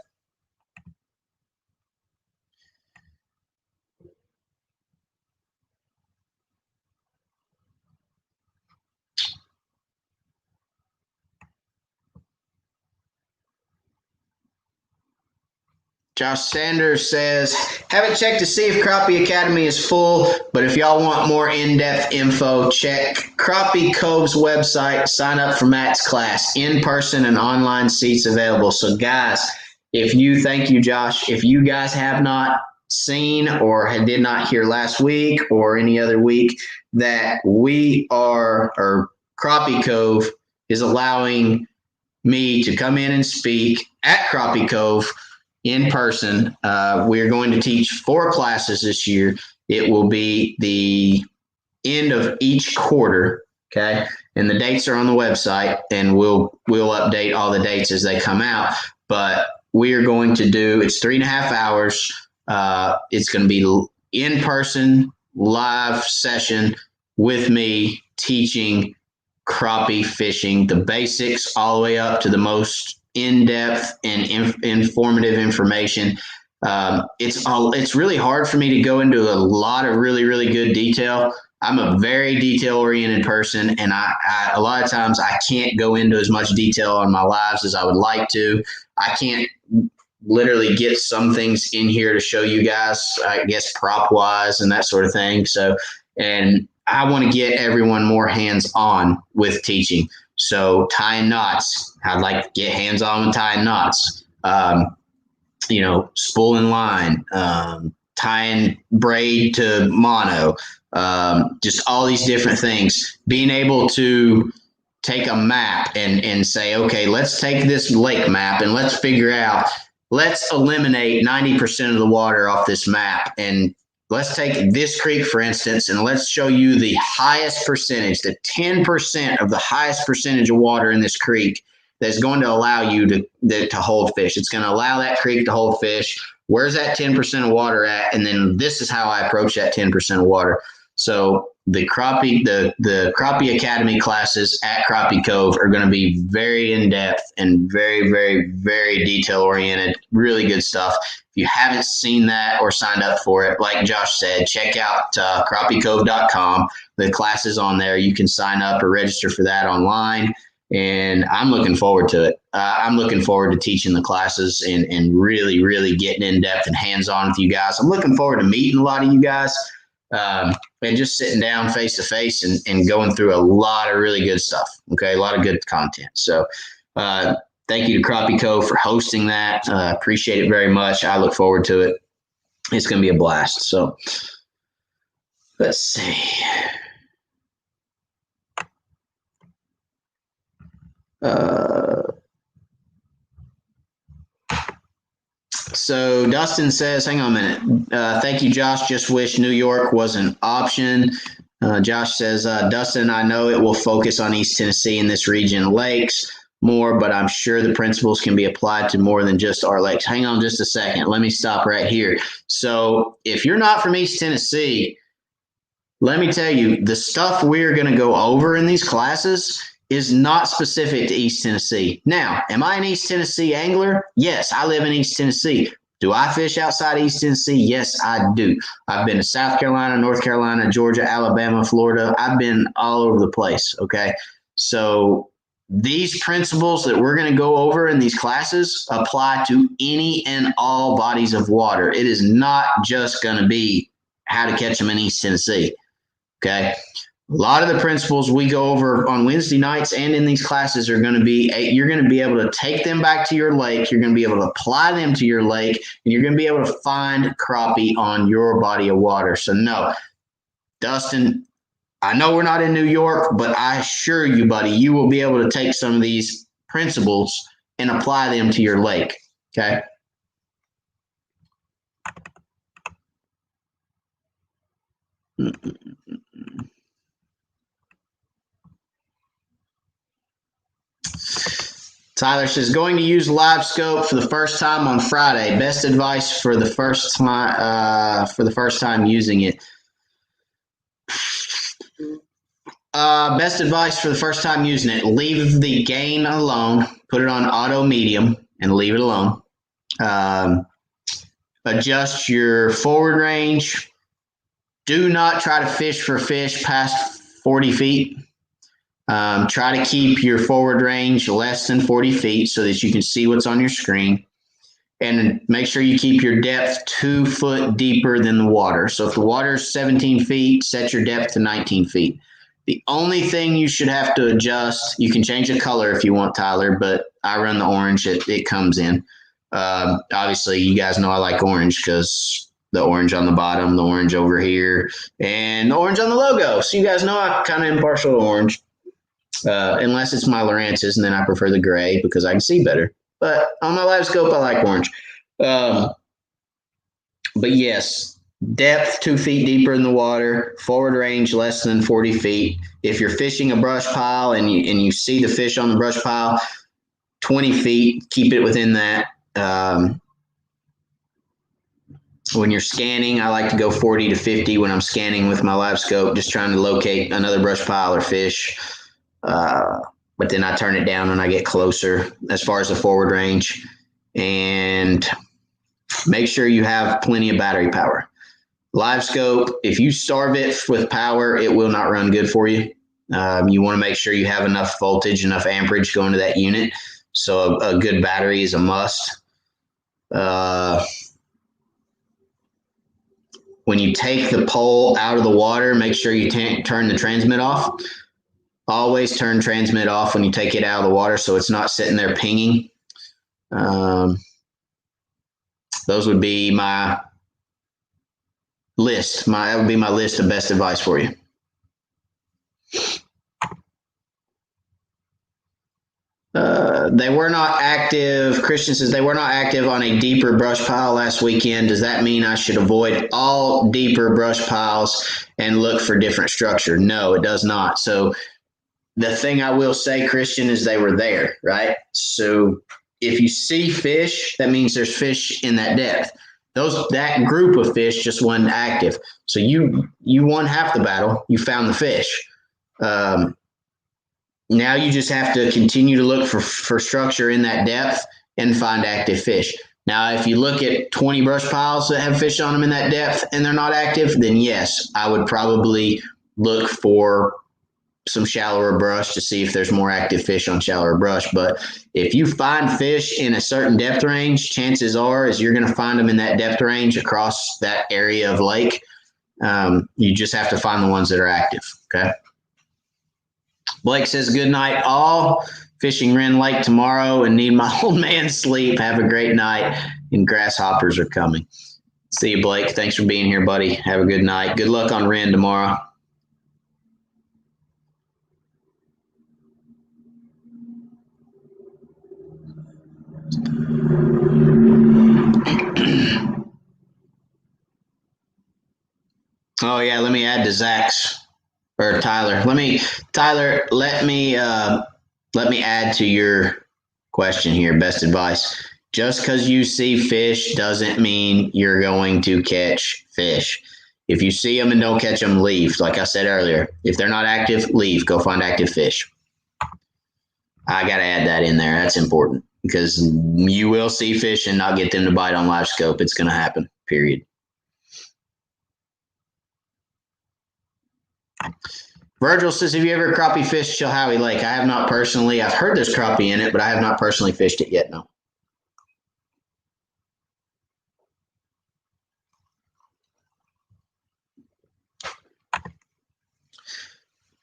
Josh Sanders says, haven't checked to see if Crappie Academy is full, but if y'all want more in-depth info, check Crappie Cove's website, sign up for Matt's class, in-person and online seats available. So guys, thank you, Josh, if you guys have not seen or did not hear last week or any other week that Crappie Cove is allowing me to come in and speak at Crappie Cove in person. We're going to teach 4 classes this year. It will be the end of each quarter, okay? And the dates are on the website, and we'll update all the dates as they come out. But we are going to do, it's 3.5 hours. It's going to be in-person live session with me teaching crappie fishing, the basics all the way up to the most in-depth and informative information. It's really hard for me to go into a lot of really, really good detail. I'm a very detail-oriented person, and I a lot of times I can't go into as much detail on my lives as I would like to. I can't literally get some things in here to show you guys, I guess, prop wise and that sort of thing. So, and I want to get everyone more hands on with teaching. So tying knots, I'd like to get hands on with tying knots. Spooling line, tying braid to mono, just all these different things. Being able to take a map and say, okay, let's take this lake map and let's figure out, let's eliminate 90% of the water off this map. And let's take this creek, for instance, and let's show you the highest percentage, the 10% of the highest percentage of water in this creek that's going to allow you to hold fish. It's going to allow that creek to hold fish. Where's that 10% of water at? And then this is how I approach that 10% of water. So the Crappie Academy classes at Crappie Cove are going to be very in-depth and very, very, very detail-oriented, really good stuff. If you haven't seen that or signed up for it, like Josh said, check out crappiecove.com. The class is on there. You can sign up or register for that online. And I'm looking forward to it. I'm looking forward to teaching the classes and really, really getting in depth and hands-on with you guys. I'm looking forward to meeting a lot of you guys and just sitting down face to face and going through a lot of really good stuff. Okay, a lot of good content. So thank you to Crappie Cove for hosting that. Appreciate it very much. I look forward to it. It's going to be a blast. So let's see. So Dustin says, hang on a minute. Thank you, Josh. Just wish New York was an option. Josh says, Dustin, I know it will focus on East Tennessee and this region lakes more, but I'm sure the principles can be applied to more than just our lakes. Hang on just a second. Let me stop right here. So if you're not from East Tennessee, let me tell you, the stuff we're going to go over in these classes is not specific to East Tennessee. Now, am I an East Tennessee angler? Yes, I live in East Tennessee. Do I fish outside East Tennessee? Yes, I do. I've been to South Carolina, North Carolina, Georgia, Alabama, Florida. I've been all over the place, okay? So these principles that we're going to go over in these classes apply to any and all bodies of water. It is not just going to be how to catch them in East Tennessee, okay? A lot of the principles we go over on Wednesday nights and in these classes are going to be, you're going to be able to take them back to your lake. You're going to be able to apply them to your lake, and you're going to be able to find crappie on your body of water. So no, Dustin, I know we're not in New York, but I assure you, buddy, you will be able to take some of these principles and apply them to your lake. Okay. Tyler says, going to use LiveScope for the first time on Friday. Best advice for the first time using it. Best advice for the first time using it: leave the gain alone. Put it on auto medium and leave it alone. Adjust your forward range. Do not try to fish for fish past 40 feet. Try to keep your forward range less than 40 feet so that you can see what's on your screen. And make sure you keep your depth 2 foot deeper than the water. So if the water is 17 feet, set your depth to 19 feet. The only thing you should have to adjust, you can change the color if you want, Tyler, but I run the orange. It comes in. Obviously, you guys know I like orange because the orange on the bottom, the orange over here, and the orange on the logo. So you guys know I'm kind of impartial to orange. Unless it's my Lawrence's, and then I prefer the gray because I can see better. But on my LiveScope, I like orange. But yes, depth 2 feet deeper in the water, forward range less than 40 feet. If you're fishing a brush pile and you see the fish on the brush pile, 20 feet, keep it within that. When you're scanning, I like to go 40 to 50 when I'm scanning with my LiveScope, just trying to locate another brush pile or fish. But then I turn it down when I get closer as far as the forward range, and make sure you have plenty of battery power. LiveScope, if you starve it with power, it will not run good for you. You want to make sure you have enough voltage, enough amperage going to that unit. So a good battery is a must. When you take the pole out of the water, make sure you turn the transmit off. Always turn transmit off when you take it out of the water so it's not sitting there pinging. Those would be my list. That would be my list of best advice for you. They were not active. Christian says they were not active on a deeper brush pile last weekend. Does that mean I should avoid all deeper brush piles and look for different structure? No, it does not. So the thing I will say, Christian, is they were there, right? So if you see fish, that means there's fish in that depth. That group of fish just wasn't active. So you won half the battle. You found the fish. Now you just have to continue to look for structure in that depth and find active fish. Now, if you look at 20 brush piles that have fish on them in that depth and they're not active, then yes, I would probably look for some shallower brush to see if there's more active fish on shallower brush. But if you find fish in a certain depth range, chances are is you're going to find them in that depth range across that area of lake. You just have to find the ones that are active. Okay. Blake says, good night, all. Fishing Wren Lake tomorrow and need my old man sleep. Have a great night. And grasshoppers are coming. See you, Blake. Thanks for being here, buddy. Have a good night. Good luck on Wren tomorrow. Oh, yeah. Let me add to Zach's. Or Tyler, let me add to your question here. Best advice. Just because you see fish doesn't mean you're going to catch fish. If you see them and don't catch them, leave. Like I said earlier, if they're not active, leave. Go find active fish. I got to add that in there. That's important because you will see fish and not get them to bite on LiveScope. It's going to happen, period. Virgil says, have you ever crappie fished Chilhowie Lake? I have not personally. I've heard there's crappie in it, but I have not personally fished it yet, no.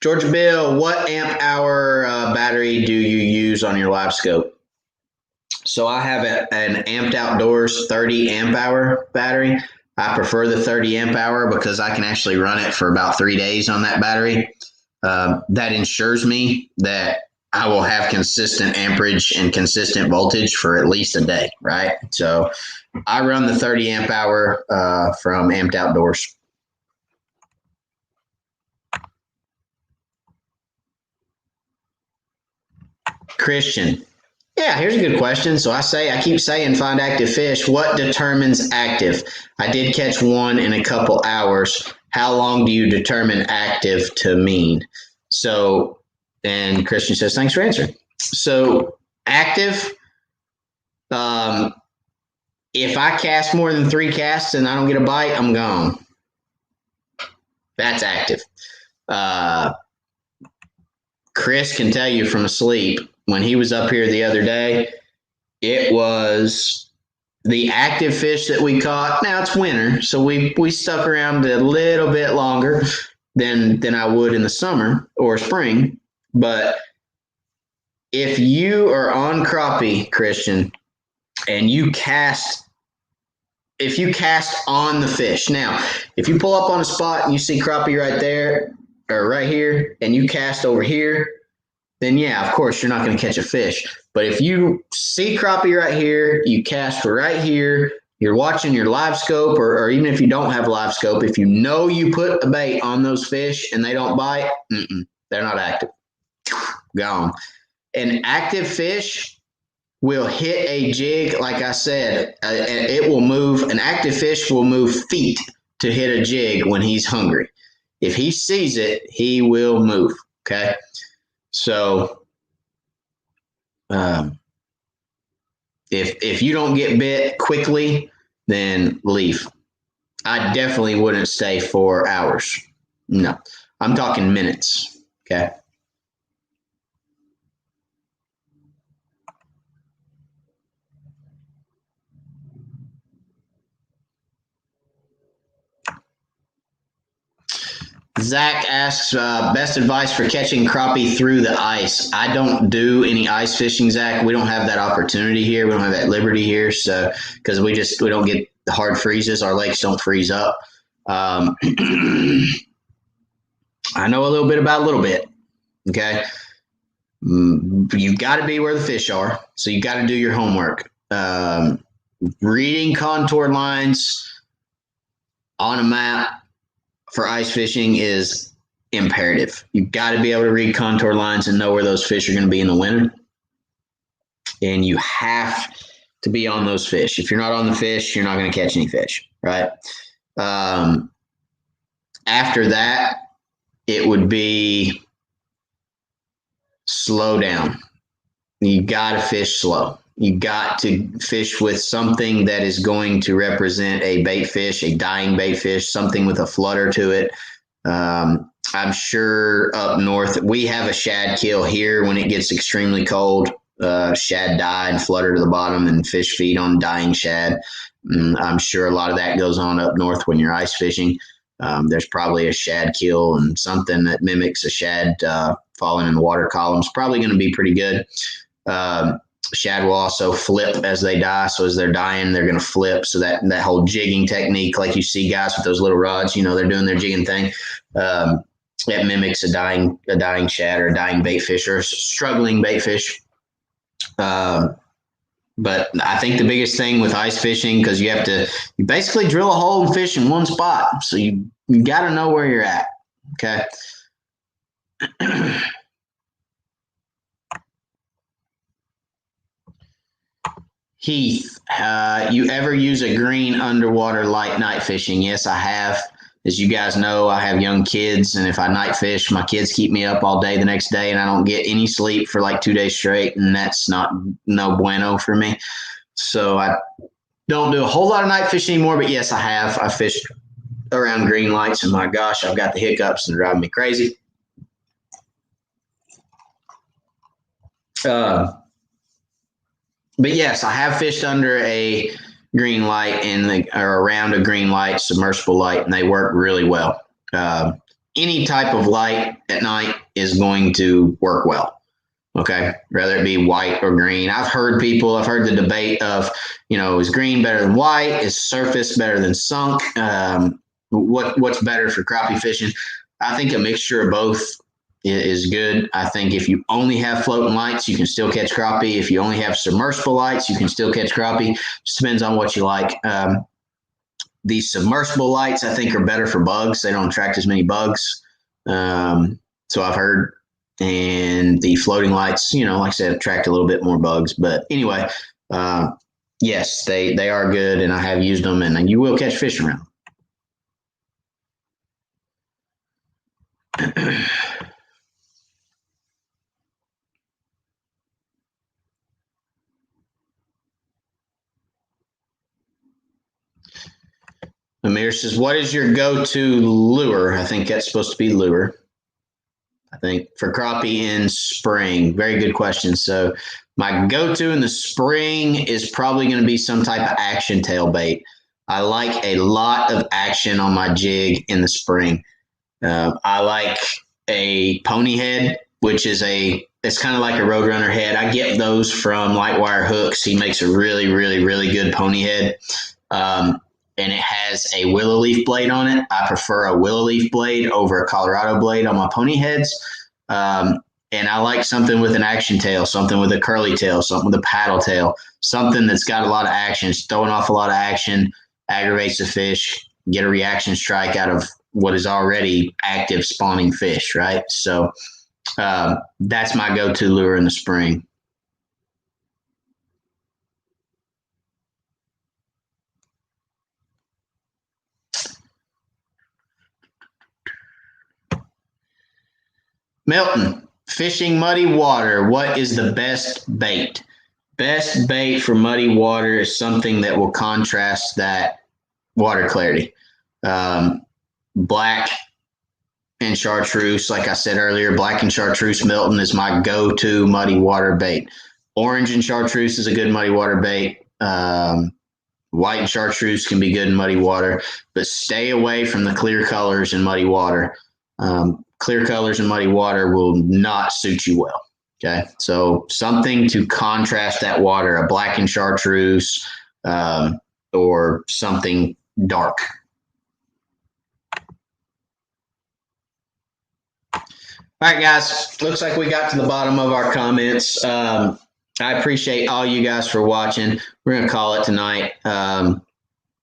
Georgia Bill, what amp hour battery do you use on your LiveScope? So I have an Amped Outdoors 30 amp hour battery. I prefer the 30 amp hour because I can actually run it for about 3 days on that battery. That ensures me that I will have consistent amperage and consistent voltage for at least a day, right? So I run the 30 amp hour from Amped Outdoors. Christian. Yeah, here's a good question. So I keep saying find active fish. What determines active? I did catch one in a couple hours. How long do you determine active to mean? So, and Christian says, thanks for answering. So active, if I cast more than 3 casts and I don't get a bite, I'm gone. That's active. Chris can tell you from asleep, when he was up here the other day, it was the active fish that we caught. Now it's winter, so we stuck around a little bit longer than I would in the summer or spring. But if you are on crappie, Christian, and if you cast on the fish, now if you pull up on a spot and you see crappie right there or right here, and you cast over here, then yeah, of course, you're not going to catch a fish. But if you see crappie right here, you cast right here, you're watching your LiveScope, or even if you don't have LiveScope, if you know you put a bait on those fish and they don't bite, they're not active. Gone. An active fish will hit a jig, like I said, and it will move. An active fish will move feet to hit a jig when he's hungry. If he sees it, he will move, okay? So if you don't get bit quickly, then leave. I definitely wouldn't stay 4 hours. No, I'm talking minutes, okay? Zach asks, best advice for catching crappie through the ice. I don't do any ice fishing, Zach. We don't have that opportunity here. We don't have that liberty here. So, because we don't get the hard freezes. Our lakes don't freeze up. I know a little bit about a little bit. Okay. You got to be where the fish are. So you got to do your homework. Reading contour lines on a map for ice fishing is imperative. You've got to be able to read contour lines and know where those fish are going to be in the winter. And you have to be on those fish. If you're not on the fish, you're not going to catch any fish, right? After that, it would be slow down. You got to fish slow. You got to fish with something that is going to represent a bait fish, a dying bait fish, something with a flutter to it. I'm sure up north we have a shad kill here when it gets extremely cold. Shad die and flutter to the bottom, and fish feed on dying shad. I'm sure a lot of that goes on up north when you're ice fishing. There's probably a shad kill and something that mimics a shad falling in the water column. It's probably going to be pretty good. Shad will also flip as they die. So as they're dying, they're going to flip. So that whole jigging technique, like you see guys with those little rods, they're doing their jigging thing. It mimics a dying shad or a dying bait fish or a struggling bait fish. But I think the biggest thing with ice fishing, because you basically drill a hole and fish in one spot. So you got to know where you're at. Okay. Heath, you ever use a green underwater light night fishing? Yes, I have. As you guys know, I have young kids, and if I night fish, my kids keep me up all day the next day, and I don't get any sleep for like 2 days straight, and that's no bueno for me. So I don't do a whole lot of night fishing anymore, but yes, I have. I fished around green lights, and my gosh, I've got the hiccups and driving me crazy. But yes, I have fished under a green light or around a green light, submersible light, and they work really well. Any type of light at night is going to work well. Okay, whether it be white or green. I've heard the debate of, is green better than white? Is surface better than sunk? What's better for crappie fishing? I think a mixture of both is good. I think if you only have floating lights, you can still catch crappie. If you only have submersible lights, you can still catch crappie. Just depends on what you like. These submersible lights, I think, are better for bugs. They don't attract as many bugs. So I've heard. And the floating lights, like I said, attract a little bit more bugs. But anyway, yes, they are good, and I have used them, and you will catch fish around them. Amir says, what is your go-to lure? I think that's supposed to be lure. I think for crappie in spring. Very good question. So my go-to in the spring is probably going to be some type of action tail bait. I like a lot of action on my jig in the spring. I like a pony head, which is it's kind of like a Roadrunner head. I get those from Lightwire Hooks. He makes a really, really, really good pony head. And it has a willow leaf blade on it. I prefer a willow leaf blade over a Colorado blade on my pony heads. And I like something with an action tail, something with a curly tail, something with a paddle tail, something that's got a lot of action. It's throwing off a lot of action, aggravates the fish, get a reaction strike out of what is already active spawning fish, right? So that's my go-to lure in the spring. Milton, fishing muddy water, what is the best bait? Best bait for muddy water is something that will contrast that water clarity. Black and chartreuse, like I said earlier, black and chartreuse Milton is my go-to muddy water bait. Orange and chartreuse is a good muddy water bait. White and chartreuse can be good in muddy water, but stay away from the clear colors in muddy water. Clear colors and muddy water will not suit you well. Okay, so something to contrast that water, a blackened chartreuse, or something dark. All right, guys, looks like we got to the bottom of our comments. I appreciate all you guys for watching. We're going to call it tonight. I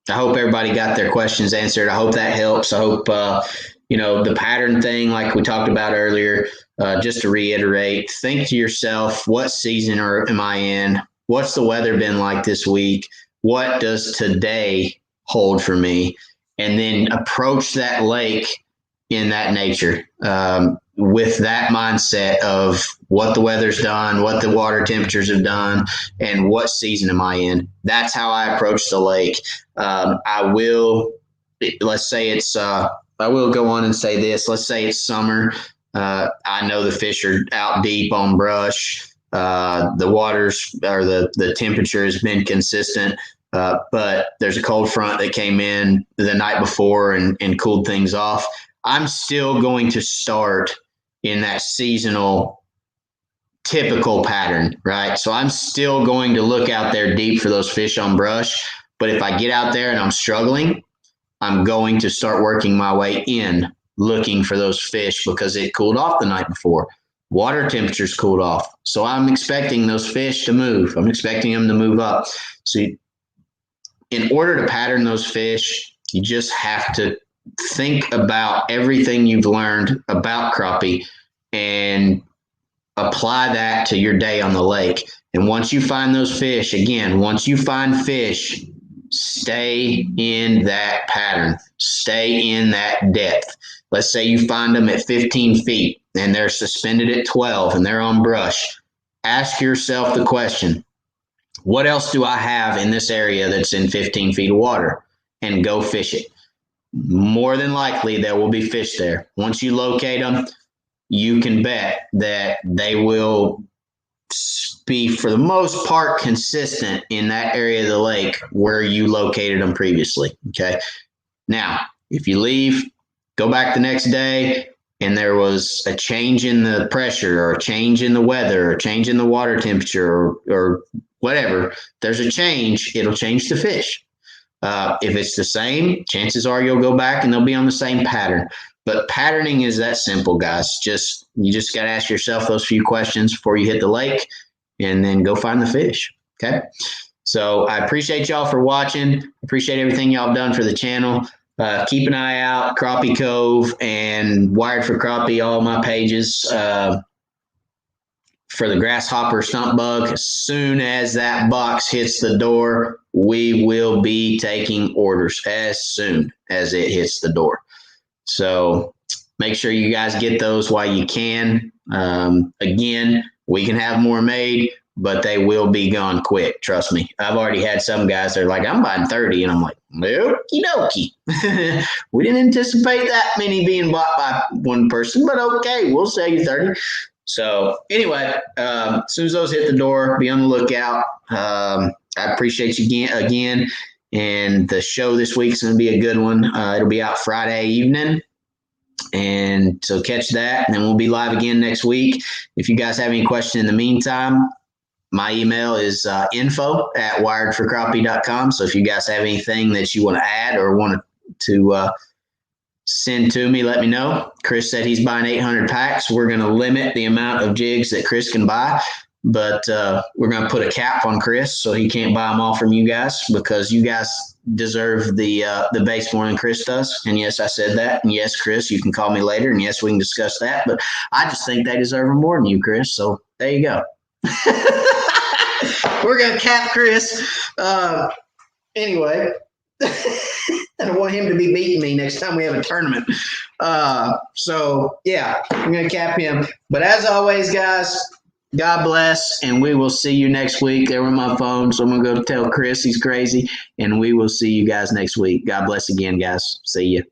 hope everybody got their questions answered. I hope that helps. I hope, the pattern thing, like we talked about earlier, just to reiterate, think to yourself, what season am I in? What's the weather been like this week? What does today hold for me? And then approach that lake in that nature, with that mindset of what the weather's done, what the water temperatures have done, and what season am I in. That's how I approach the lake. I will go on and say this. Let's say it's summer. I know the fish are out deep on brush. The waters or the temperature has been consistent, but there's a cold front that came in the night before and cooled things off. I'm still going to start in that seasonal typical pattern, right? So I'm still going to look out there deep for those fish on brush. But if I get out there and I'm struggling, I'm going to start working my way in, looking for those fish because it cooled off the night before. Water temperatures cooled off. So I'm expecting those fish to move. I'm expecting them to move up. So in order to pattern those fish, you just have to think about everything you've learned about crappie and apply that to your day on the lake. And once you find those fish, once you find fish, stay in that pattern, stay in that depth. Let's say you find them at 15 feet and they're suspended at 12 and they're on brush. Ask yourself the question, what else do I have in this area that's in 15 feet of water? And go fish it. More than likely, there will be fish there. Once you locate them, you can bet that they will be, for the most part, consistent in that area of the lake where you located them previously. Okay. Now, if you leave, go back the next day, and there was a change in the pressure or a change in the weather or a change in the water temperature or whatever, there's a change, it'll change the fish. If it's the same, chances are you'll go back and they'll be on the same pattern. But patterning is that simple, guys. You just got to ask yourself those few questions before you hit the lake and then go find the fish. Okay. So I appreciate y'all for watching. Appreciate everything y'all have done for the channel. Keep an eye out, Crappie Cove and Wired for Crappie, all my pages. For the grasshopper stump bug, as soon as that box hits the door, we will be taking orders as soon as it hits the door. So make sure you guys get those while you can. Again, we can have more made, but they will be gone quick. Trust me. I've already had some guys that are like, I'm buying 30. And I'm like, okie dokie. We didn't anticipate that many being bought by one person, but okay, we'll sell you 30. So anyway, as soon as those hit the door, be on the lookout. I appreciate you again. And the show this week is going to be a good one. It'll be out Friday evening. And so catch that. And then we'll be live again next week. If you guys have any questions in the meantime, my email is info@wiredforcrappie.com. So if you guys have anything that you want to add or want to send to me, let me know. Chris said he's buying 800 packs. We're going to limit the amount of jigs that Chris can buy, but we're going to put a cap on Chris so he can't buy them all from you guys because you guys deserve the base more than Chris does. And yes, I said that. And yes, Chris, you can call me later. And yes, we can discuss that. But I just think they deserve them more than you, Chris. So there you go. We're going to cap Chris. Anyway. I don't want him to be beating me next time we have a tournament. So, yeah, I'm going to cap him. But as always, guys, God bless, and we will see you next week. There with my phone, so I'm going to go tell Chris he's crazy, and we will see you guys next week. God bless again, guys. See you.